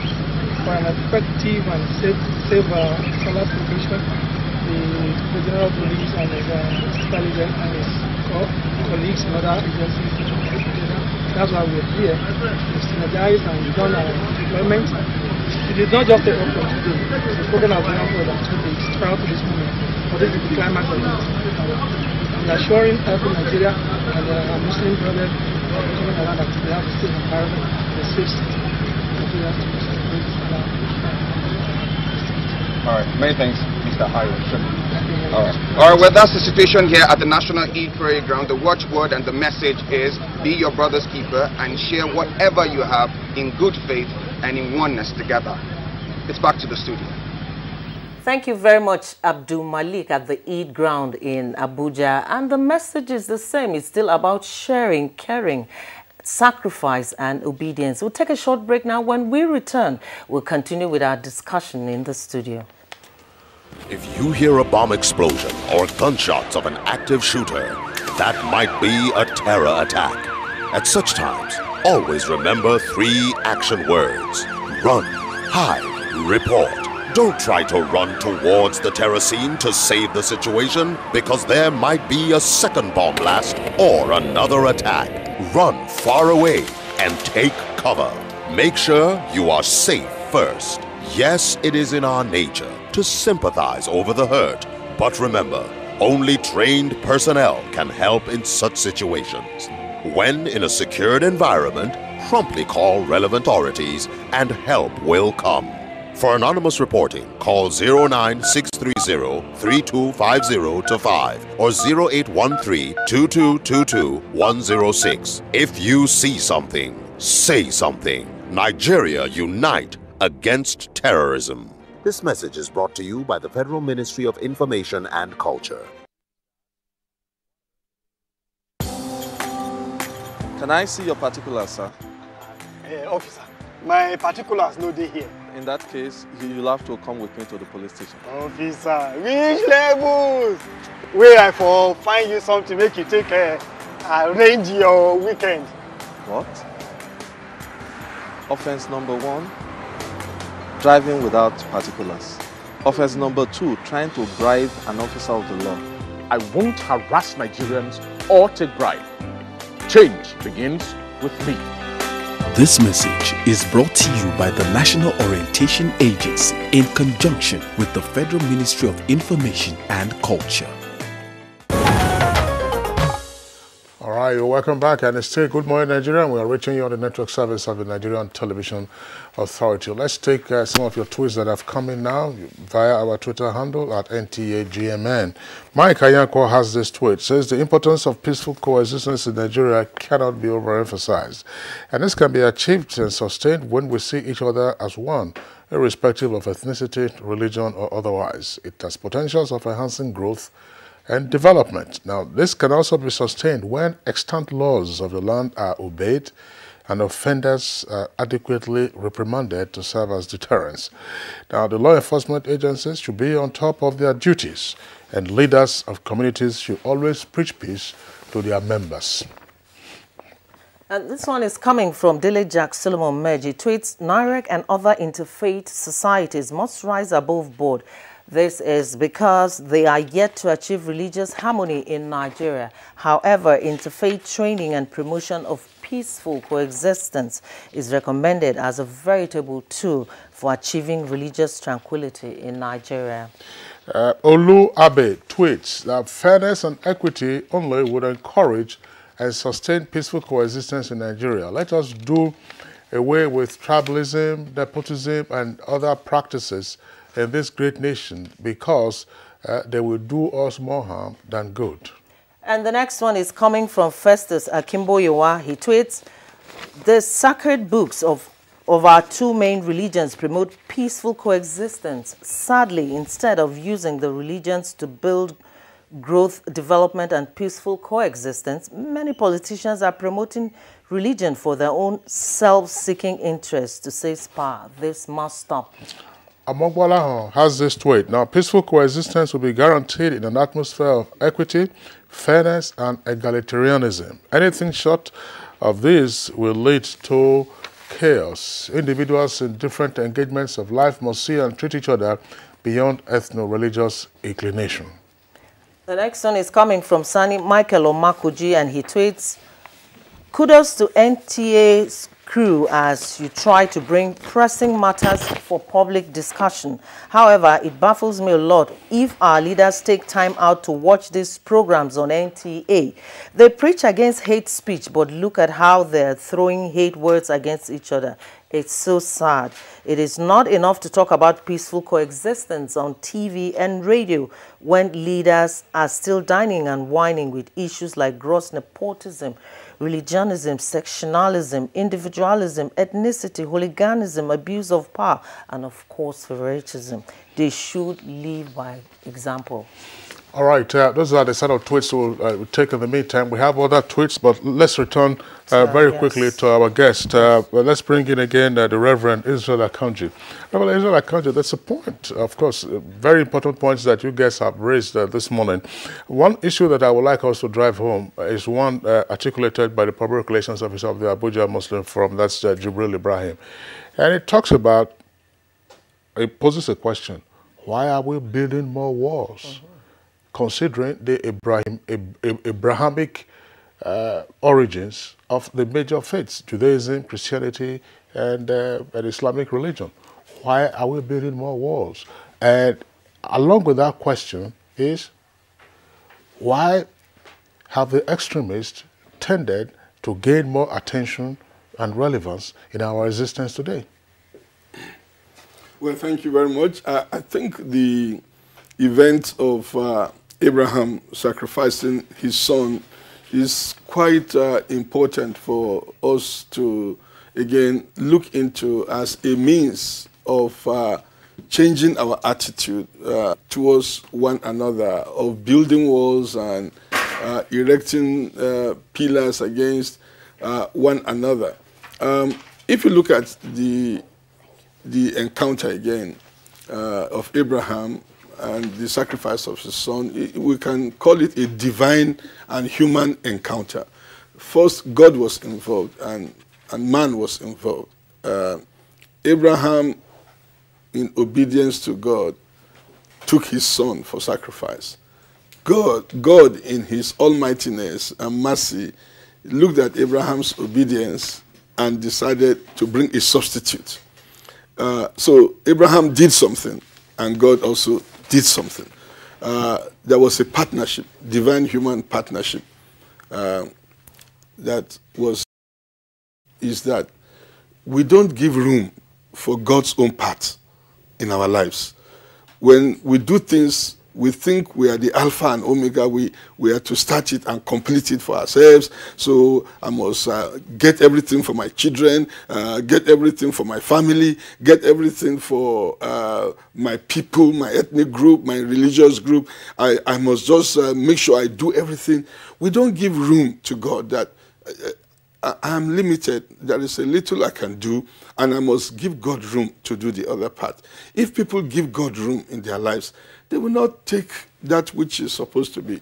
for an effective and safe Salah celebration. The General Police and his Sister Legend and his colleagues and other agencies together. That's why we're here. We synergize and we've done our deployment. It is not just a up from today. The program has been on for about 2 days prior to this moment. But this is the climax of it. We are assuring every Nigeria and our Muslim brothers coming around that they have a safe environment, a safe city. All right, many thanks, Mr. Ayo. All right, well, that's the situation here at the National Eid Prayer Ground. The watchword and the message is be your brother's keeper and share whatever you have in good faith and in oneness together. It's back to the studio. Thank you very much, Abdul Malik, at the Eid Ground in Abuja. And the message is the same. It's still about sharing, caring, sacrifice and obedience. We'll take a short break now. When we return, we'll continue with our discussion in the studio. If you hear a bomb explosion or gunshots of an active shooter, that might be a terror attack. At such times, always remember 3 action words: run, hide, report. Don't try to run towards the terror scene to save the situation, because there might be a second bomb blast or another attack. Run far away and take cover. Make sure you are safe first. Yes, it is in our nature to sympathize over the hurt, but remember, only trained personnel can help in such situations. When in a secured environment, promptly call relevant authorities and help will come. For anonymous reporting, call 09630-3250-5 or 0813-2222-106. If you see something, say something. Nigeria unite against terrorism. This message is brought to you by the Federal Ministry of Information and Culture. Can I see your particulars, sir? Officer, my particulars no dey here. In that case, you'll have to come with me to the police station. Officer, which levels? Where I for find you something, make you take arrange your weekend. What? Offense number 1, driving without particulars. Offense number 2, trying to bribe an officer of the law. I won't harass Nigerians or take bribe. Change begins with me. This message is brought to you by the National Orientation Agency in conjunction with the Federal Ministry of Information and Culture. All right, you're welcome back, and it's still Good Morning Nigeria. We are reaching you on the network service of the Nigerian Television Authority. Let's take some of your tweets that have come in now via our Twitter handle at NTAGMN. Mike Ayanko has this tweet. Says the importance of peaceful coexistence in Nigeria cannot be overemphasized, and this can be achieved and sustained when we see each other as one, irrespective of ethnicity, religion, or otherwise. It has potentials of enhancing growth and development. Now, this can also be sustained when extant laws of the land are obeyed and offenders are adequately reprimanded to serve as deterrents. Now, the law enforcement agencies should be on top of their duties, and leaders of communities should always preach peace to their members. And this one is coming from Dele Jack Solomon Meji. Tweets, NIREC and other interfaith societies must rise above board. This is because they are yet to achieve religious harmony in Nigeria. However, interfaith training and promotion of peaceful coexistence is recommended as a veritable tool for achieving religious tranquility in Nigeria. Olu Abe tweets that fairness and equity only would encourage and sustain peaceful coexistence in Nigeria. Let us do away with tribalism, nepotism, and other practices in this great nation, because they will do us more harm than good. And the next one is coming from Festus Akimboyewa. He tweets, the sacred books of our two main religions promote peaceful coexistence. Sadly, instead of using the religions to build growth, development, and peaceful coexistence, many politicians are promoting religion for their own self-seeking interests to seize power. This must stop. Amogbalaho has this tweet. Now, peaceful coexistence will be guaranteed in an atmosphere of equity, fairness, and egalitarianism. Anything short of this will lead to chaos. Individuals in different engagements of life must see and treat each other beyond ethno-religious inclination. The next one is coming from Sani Michael Omakuji, and he tweets, kudos to NTA's crew as you try to bring pressing matters for public discussion. However, it baffles me a lot if our leaders take time out to watch these programs on NTA. They preach against hate speech, but look at how they're throwing hate words against each other. It's so sad. It is not enough to talk about peaceful coexistence on TV and radio when leaders are still dining and whining with issues like gross nepotism, religionism, sectionalism, individualism, ethnicity, hooliganism, abuse of power, and of course favoritism. They should lead by example. All right, those are the set of tweets we'll take in the meantime. We have other tweets, but let's return very quickly to our guest. Let's bring in again the Reverend Israel Akanji. Reverend Israel Akanji, that's a point, of course, very important points that you guys have raised this morning. One issue that I would like us to drive home is one articulated by the Public Relations Officer of the Abuja Muslim Forum, that's Jibril Ibrahim. And it talks about, it poses a question, why are we building more walls? Considering the Abrahamic origins of the major faiths, Judaism, Christianity, and Islamic religion. Why are we building more walls? And along with that question is, why have the extremists tended to gain more attention and relevance in our existence today? Well, thank you very much. I think the event of Abraham sacrificing his son is quite important for us to, again, look into as a means of changing our attitude towards one another, of building walls and erecting pillars against one another. If you look at the encounter again of Abraham and the sacrifice of his son, we can call it a divine and human encounter. First, God was involved and man was involved. Abraham, in obedience to God, took his son for sacrifice. God in his almightiness and mercy, looked at Abraham's obedience and decided to bring a substitute. So Abraham did something, and God also did something. There was a partnership, divine-human partnership, that we don't give room for God's own part in our lives. When we do things, we think we are the Alpha and Omega. We are to start it and complete it for ourselves. So I must get everything for my children, get everything for my family, get everything for my people, my ethnic group, my religious group. I must just make sure I do everything. We don't give room to God that I am limited. There is a little I can do, and I must give God room to do the other part. If people give God room in their lives, they will not take that which is supposed to be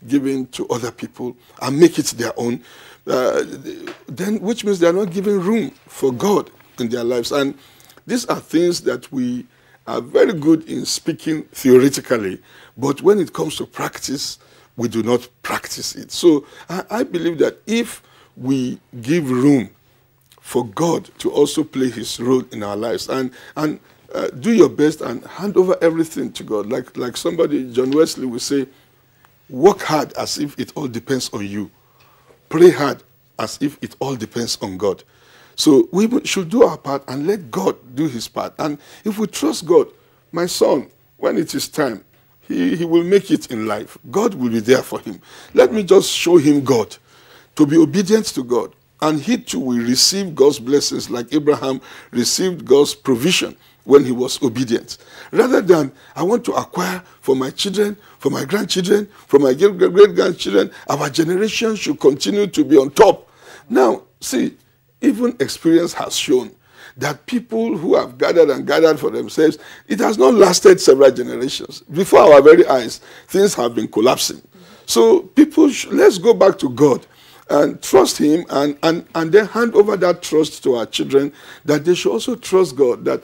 given to other people and make it their own, then which means they are not giving room for God in their lives. And these are things that we are very good in speaking theoretically, but when it comes to practice, we do not practice it. So I believe that if we give room for God to also play his role in our lives and do your best and hand over everything to God. Like somebody, John Wesley, will say, work hard as if it all depends on you. Pray hard as if it all depends on God. So we should do our part and let God do his part. And if we trust God, my son, when it is time, he will make it in life. God will be there for him. Let me just show him God, to be obedient to God. And he too will receive God's blessings like Abraham received God's provision when he was obedient. Rather than, I want to acquire for my children, for my grandchildren, for my great-grandchildren, our generation should continue to be on top. Now, see, even experience has shown that people who have gathered for themselves, it has not lasted several generations. Before our very eyes, things have been collapsing. So people, let's go back to God and trust him and then hand over that trust to our children, that they should also trust God, that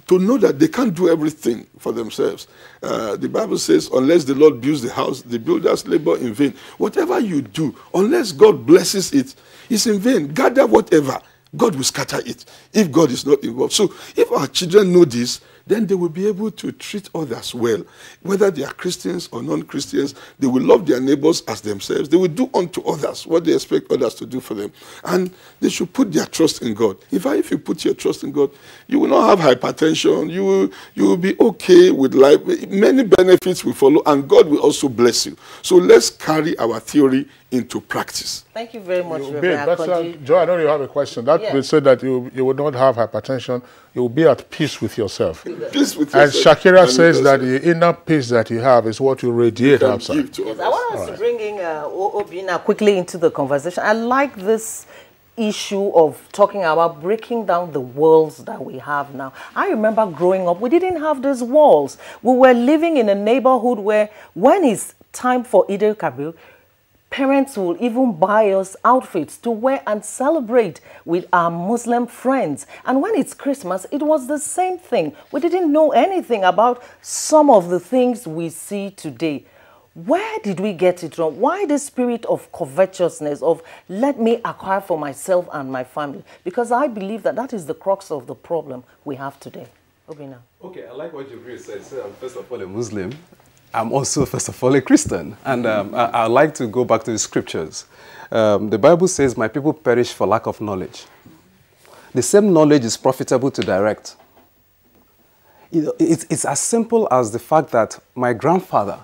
to know that they can't do everything for themselves. The Bible says, unless the Lord builds the house, the builders labor in vain. Whatever you do, unless God blesses it, it's in vain. Gather whatever, God will scatter it if God is not involved. So if our children know this, then they will be able to treat others well. Whether they are Christians or non-Christians, they will love their neighbors as themselves. They will do unto others what they expect others to do for them. And they should put their trust in God. If you put your trust in God, you will not have hypertension. You will be okay with life. Many benefits will follow, and God will also bless you. So let's carry our theory into practice. Thank you very much, Reverend Joe, I know you have a question. That will say that you will not have hypertension. You will be at peace with yourself. Peace with and yourself. Shakira says that the inner peace that you have is what you radiate outside. Yes, I want us to bring in Obina quickly into the conversation. I like this issue of talking about breaking down the walls that we have now. I remember growing up, we didn't have these walls. We were living in a neighborhood where when it's time for Eid al-Kabir, parents will even buy us outfits to wear and celebrate with our Muslim friends. And when it's Christmas, it was the same thing. We didn't know anything about some of the things we see today. Where did we get it wrong? Why the spirit of covetousness, of let me acquire for myself and my family? Because I believe that that is the crux of the problem we have today. Obina. Okay, I like what Jibril said. So I'm first of all a Muslim. I'm also first of all a Christian. And I like to go back to the scriptures. The Bible says, my people perish for lack of knowledge. The same knowledge is profitable to direct. It's as simple as the fact that my grandfather,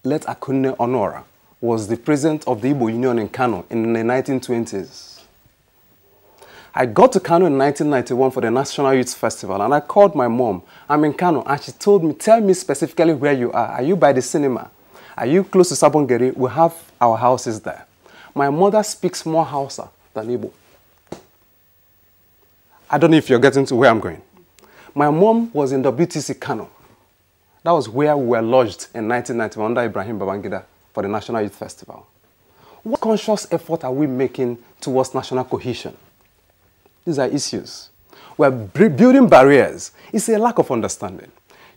Let Akunne Onora, was the president of the Igbo Union in Kano in the 1920s. I got to Kano in 1991 for the National Youth Festival, and I called my mom. I'm in Kano, and she told me, tell me specifically where you are. Are you by the cinema? Are you close to Sabongeri? We have our houses there. My mother speaks more Hausa than Igbo. I don't know if you're getting to where I'm going. My mom was in WTC Kano. That was where we were lodged in 1991 under Ibrahim Babangida for the National Youth Festival. What conscious effort are we making towards national cohesion? These are issues. We're building barriers. It's a lack of understanding.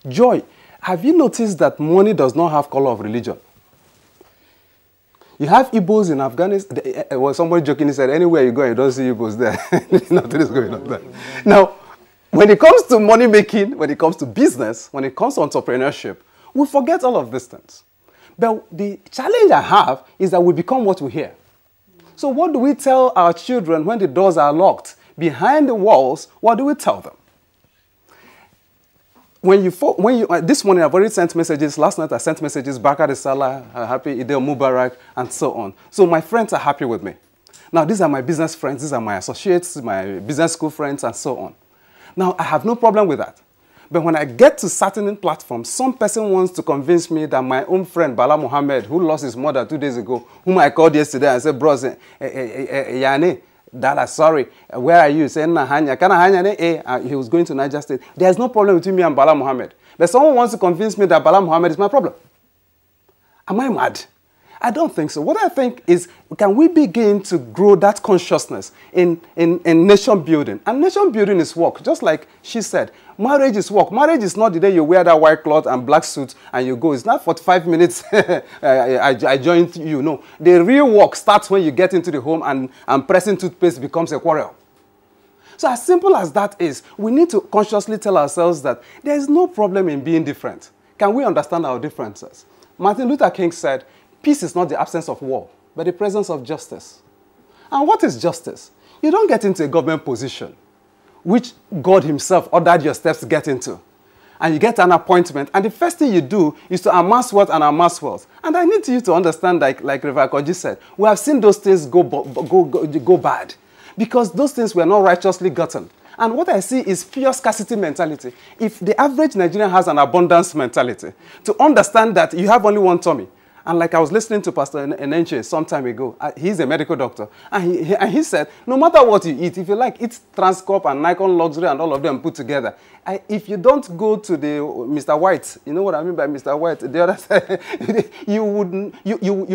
Joy, have you noticed that money does not have color of religion? You have Igbos in Afghanistan. Well, somebody jokingly said, anywhere you go, you don't see Igbos there. Nothing is going on there. Now, when it comes to money making, when it comes to business, when it comes to entrepreneurship, we forget all of these things. But the challenge I have is that we become what we hear. So what do we tell our children when the doors are locked? Behind the walls, what do we tell them? This morning I've already sent messages. Last night I sent messages, Barka de Salah, happy Eid al-Mubarak, and so on. So my friends are happy with me. Now these are my business friends, these are my associates, my business school friends, and so on. Now I have no problem with that. But when I get to certain platforms, some person wants to convince me that my own friend, Bala Muhammad, who lost his mother 2 days ago, whom I called yesterday and said, bros, Yane, Dada, sorry, where are you? Saying Nahanya, he was going to Niger State. There's no problem between me and Bala Muhammad. But someone wants to convince me that Bala Muhammad is my problem. Am I mad? I don't think so. What I think is, can we begin to grow that consciousness in nation building? And nation building is work, just like she said. Marriage is work. Marriage is not the day you wear that white cloth and black suit and you go. It's not 45 minutes, I joined you. No. The real work starts when you get into the home and pressing toothpaste becomes a quarrel. So as simple as that is, we need to consciously tell ourselves that there is no problem in being different. Can we understand our differences? Martin Luther King said, peace is not the absence of war, but the presence of justice. And what is justice? You don't get into a government position, which God himself ordered your steps to get into. And you get an appointment, and the first thing you do is to amass wealth and amass wealth. And I need you to understand, like Reverend Koji said, we have seen those things go bad, because those things were not righteously gotten. And what I see is pure scarcity mentality. If the average Nigerian has an abundance mentality, to understand that you have only one tummy. And like I was listening to Pastor NTA some time ago, he's a medical doctor, and he said, no matter what you eat, if you like, eat Transcorp and Nikon Luxury and all of them put together, if you don't go to the Mr. White, you know what I mean by Mr. White, the other side, you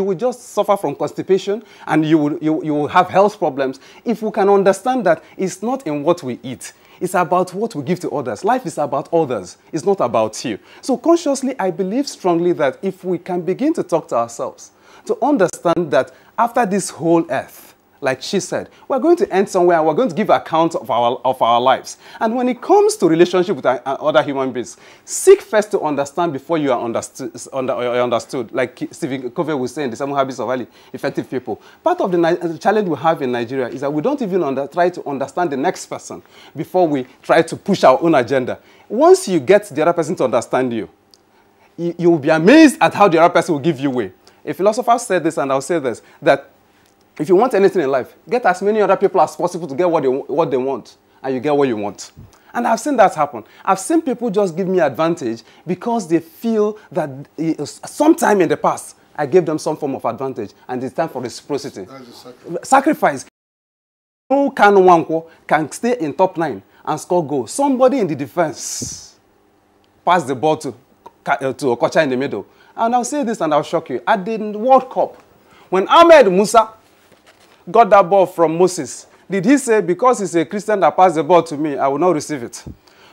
would just suffer from constipation, and you will have health problems. If we can understand that it's not in what we eat, it's about what we give to others. Life is about others. It's not about you. So consciously, I believe strongly that if we can begin to talk to ourselves, to understand that after this whole earth, like she said, we're going to end somewhere and we're going to give account of our lives. And when it comes to relationship with other human beings, seek first to understand before you are understood. Like Stephen Covey was saying, the 7 habits of highly effective people. Part of the challenge we have in Nigeria is that we don't even try to understand the next person before we try to push our own agenda. Once you get the other person to understand you, you will be amazed at how the other person will give you way. A philosopher said this, and I'll say this, that if you want anything in life, get as many other people as possible to get what they want, and you get what you want. And I've seen that happen. I've seen people just give me advantage because they feel that sometime in the past, I gave them some form of advantage, and it's time for reciprocity. Sacrifice. No can stay in top 9 and score goals. Somebody in the defense pass the ball to Okocha in the middle. And I'll say this and I'll shock you. At the World Cup, when Ahmed Musa got that ball from Moses, did he say, because he's a Christian that passed the ball to me, I will not receive it?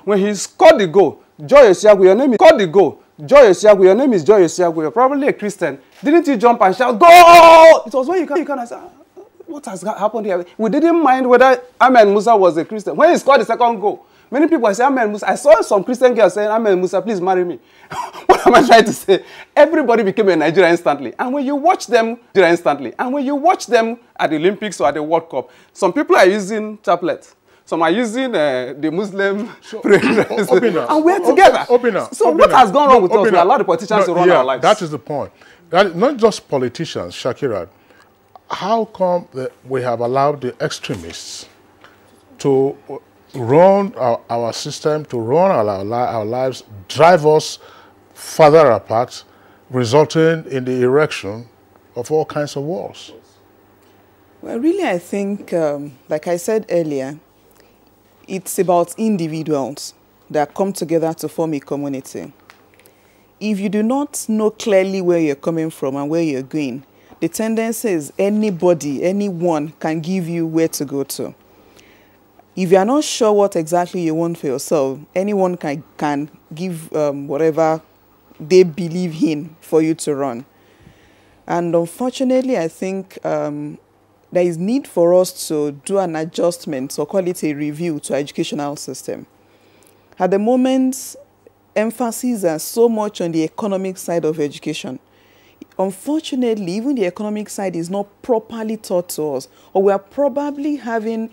When he scored the goal, Joy Osiagu, your name is, call the goal. Joy Osiagu, your name is Joy Osiagu, you're probably a Christian. Didn't you jump and shout, go? It was when you can say, what has happened here? We didn't mind whether Ahmed Musa was a Christian. When he scored the second goal, many people say, Ahmed Musa, I saw some Christian girls saying, Ahmed Musa, please marry me. What am I trying to say? Everybody became a Nigerian instantly. And when you watch them, instantly, and when you watch them at the Olympics or at the World Cup, some people are using tablets. Some are using the Muslim prayers. And we're together. So what has gone wrong with us? We allow the politicians to run our lives. That is the point. That not just politicians, Shakira. How come that we have allowed the extremists to run our system, to run our lives, drive us further apart, resulting in the erection of all kinds of walls? Well, really, I think, like I said earlier, it's about individuals that come together to form a community. If you do not know clearly where you're coming from and where you're going, the tendency is anybody, anyone can give you where to go to. If you are not sure what exactly you want for yourself, anyone can give whatever they believe in for you to run. And unfortunately, I think there is need for us to do an adjustment, or call it a review, to our educational system. At the moment, emphasis is so much on the economic side of education. Unfortunately, even the economic side is not properly taught to us, or we are probably having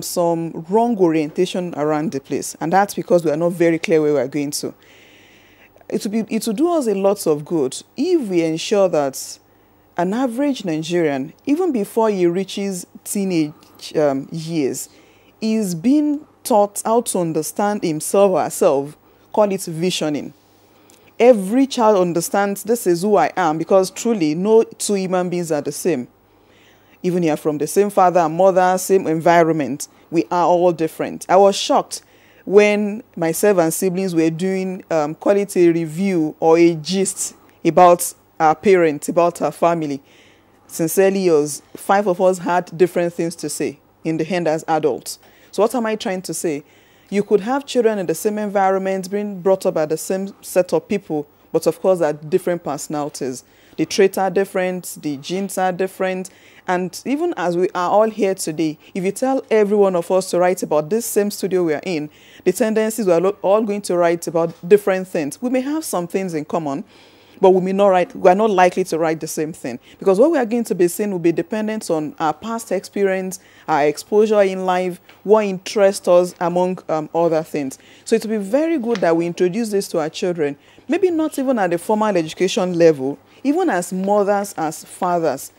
some wrong orientation around the place, and that's because we are not very clear where we are going to. It will do us a lot of good if we ensure that an average Nigerian, even before he reaches teenage years, is being taught how to understand himself or herself, call it visioning. Every child understands this is who I am, because truly no two human beings are the same. Even if you're from the same father and mother, same environment, we are all different. I was shocked when myself and siblings were doing call it a review or a gist about our parents, about our family. Sincerely, 5 of us had different things to say in the end as adults. So what am I trying to say? You could have children in the same environment, being brought up by the same set of people, but of course are different personalities. The traits are different, the genes are different, and even as we are all here today, if you tell every one of us to write about this same studio we are in, the tendencies we are all going to write about different things. We may have some things in common, but we are not likely to write the same thing, because what we are going to be seeing will be dependent on our past experience, our exposure in life, what interests us, among other things. So it will be very good that we introduce this to our children, maybe not even at the formal education level, even as mothers, as fathers.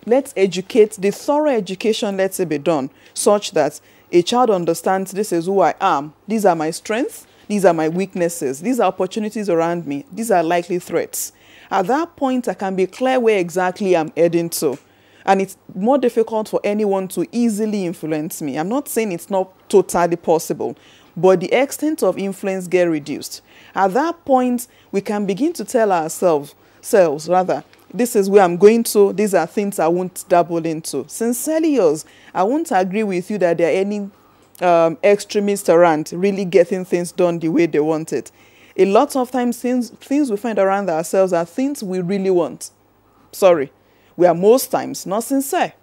Let's educate, the thorough education, let it be done, such that a child understands this is who I am, these are my strengths, these are my weaknesses. These are opportunities around me. These are likely threats. At that point, I can be clear where exactly I'm heading to. And it's more difficult for anyone to easily influence me. I'm not saying it's not totally possible, but the extent of influence gets reduced. At that point, we can begin to tell ourselves, this is where I'm going to, these are things I won't dabble into. Sincerely yours, I won't agree with you that there are any extremists around really getting things done the way they want it. A lot of times things we find around ourselves are things we really want. Sorry. We are most times not sincere.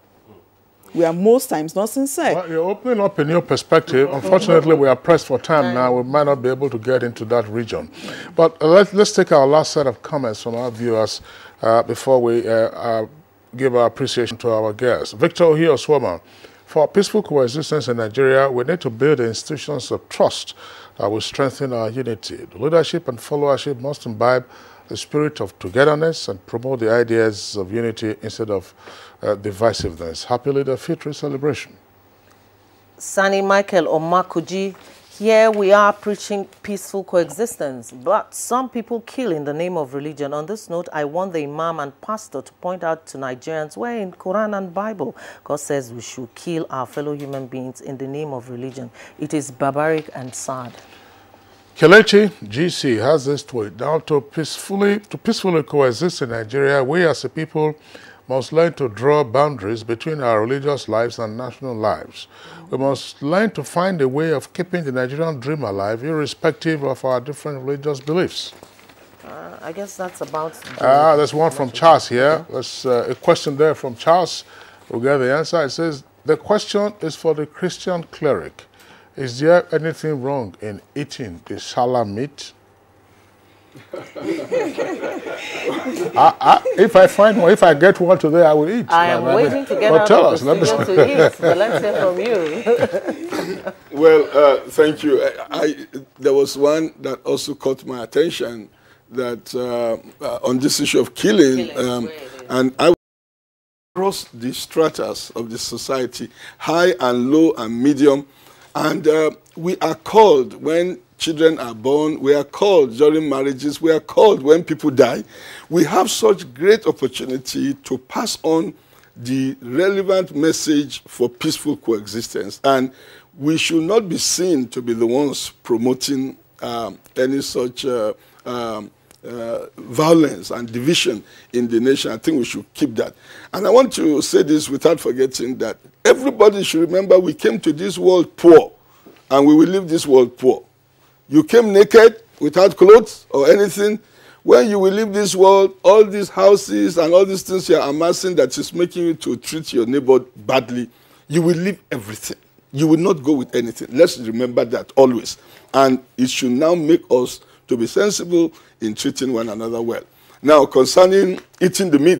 We are most times not sincere. Well, you're opening up a new perspective. Unfortunately, we are pressed for time now. We might not be able to get into that region. But let's take our last set of comments from our viewers before we give our appreciation to our guests. Victor Ohioswama. For peaceful coexistence in Nigeria, we need to build institutions of trust that will strengthen our unity. The leadership and followership must imbibe the spirit of togetherness and promote the ideas of unity instead of divisiveness. Happy Leader Fitri celebration. Sani Michael Omakuji, here we are preaching peaceful coexistence, but some people kill in the name of religion. On this note, I want the Imam and Pastor to point out to Nigerians where in Quran and Bible, God says we should kill our fellow human beings in the name of religion. It is barbaric and sad. Kelechi GC has this tweet. Now to peacefully coexist in Nigeria, we as a people must learn to draw boundaries between our religious lives and national lives. We must learn to find a way of keeping the Nigerian dream alive, irrespective of our different religious beliefs. I guess that's about... There's one from Charles here. There's a question there from Charles. We'll get the answer. It says, the question is for the Christian cleric. Is there anything wrong in eating the shala meat? If I find one, if I get one today, I will eat. I am waiting to get out of the studio to eat, but let's hear from you. Well, thank you. There was one that also caught my attention, that on this issue of killing, and I across the stratas of the society, high and low and medium, and we are called when children are born, we are called during marriages, we are called when people die. We have such great opportunity to pass on the relevant message for peaceful coexistence, and we should not be seen to be the ones promoting any such violence and division in the nation. I think we should keep that. And I want to say this without forgetting that everybody should remember we came to this world poor, and we will leave this world poor. You came naked, without clothes or anything. When you will leave this world, all these houses and all these things you are amassing that is making you to treat your neighbor badly, you will leave everything. You will not go with anything. Let's remember that always. And it should now make us to be sensible in treating one another well. Now, concerning eating the meat,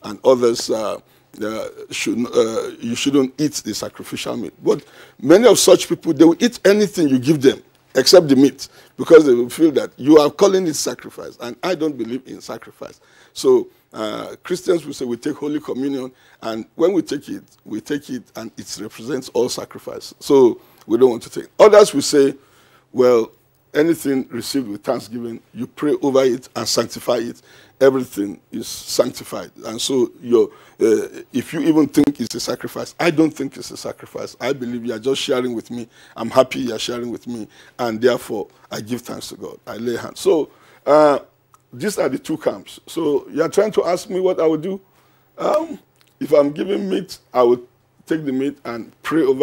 and others you shouldn't eat the sacrificial meat. But many of such people, they will eat anything you give them except the meat, because they will feel that you are calling it sacrifice, and I don't believe in sacrifice. So Christians will say we take Holy Communion, and when we take it and it represents all sacrifice. So we don't want to take. Others will say, well, anything received with thanksgiving, you pray over it and sanctify it. Everything is sanctified. And so if you even think it's a sacrifice, I don't think it's a sacrifice. I believe you are just sharing with me. I'm happy you are sharing with me. And therefore, I give thanks to God. I lay hands. So these are the two camps. So you are trying to ask me what I would do. If I'm giving meat, I would take the meat and pray over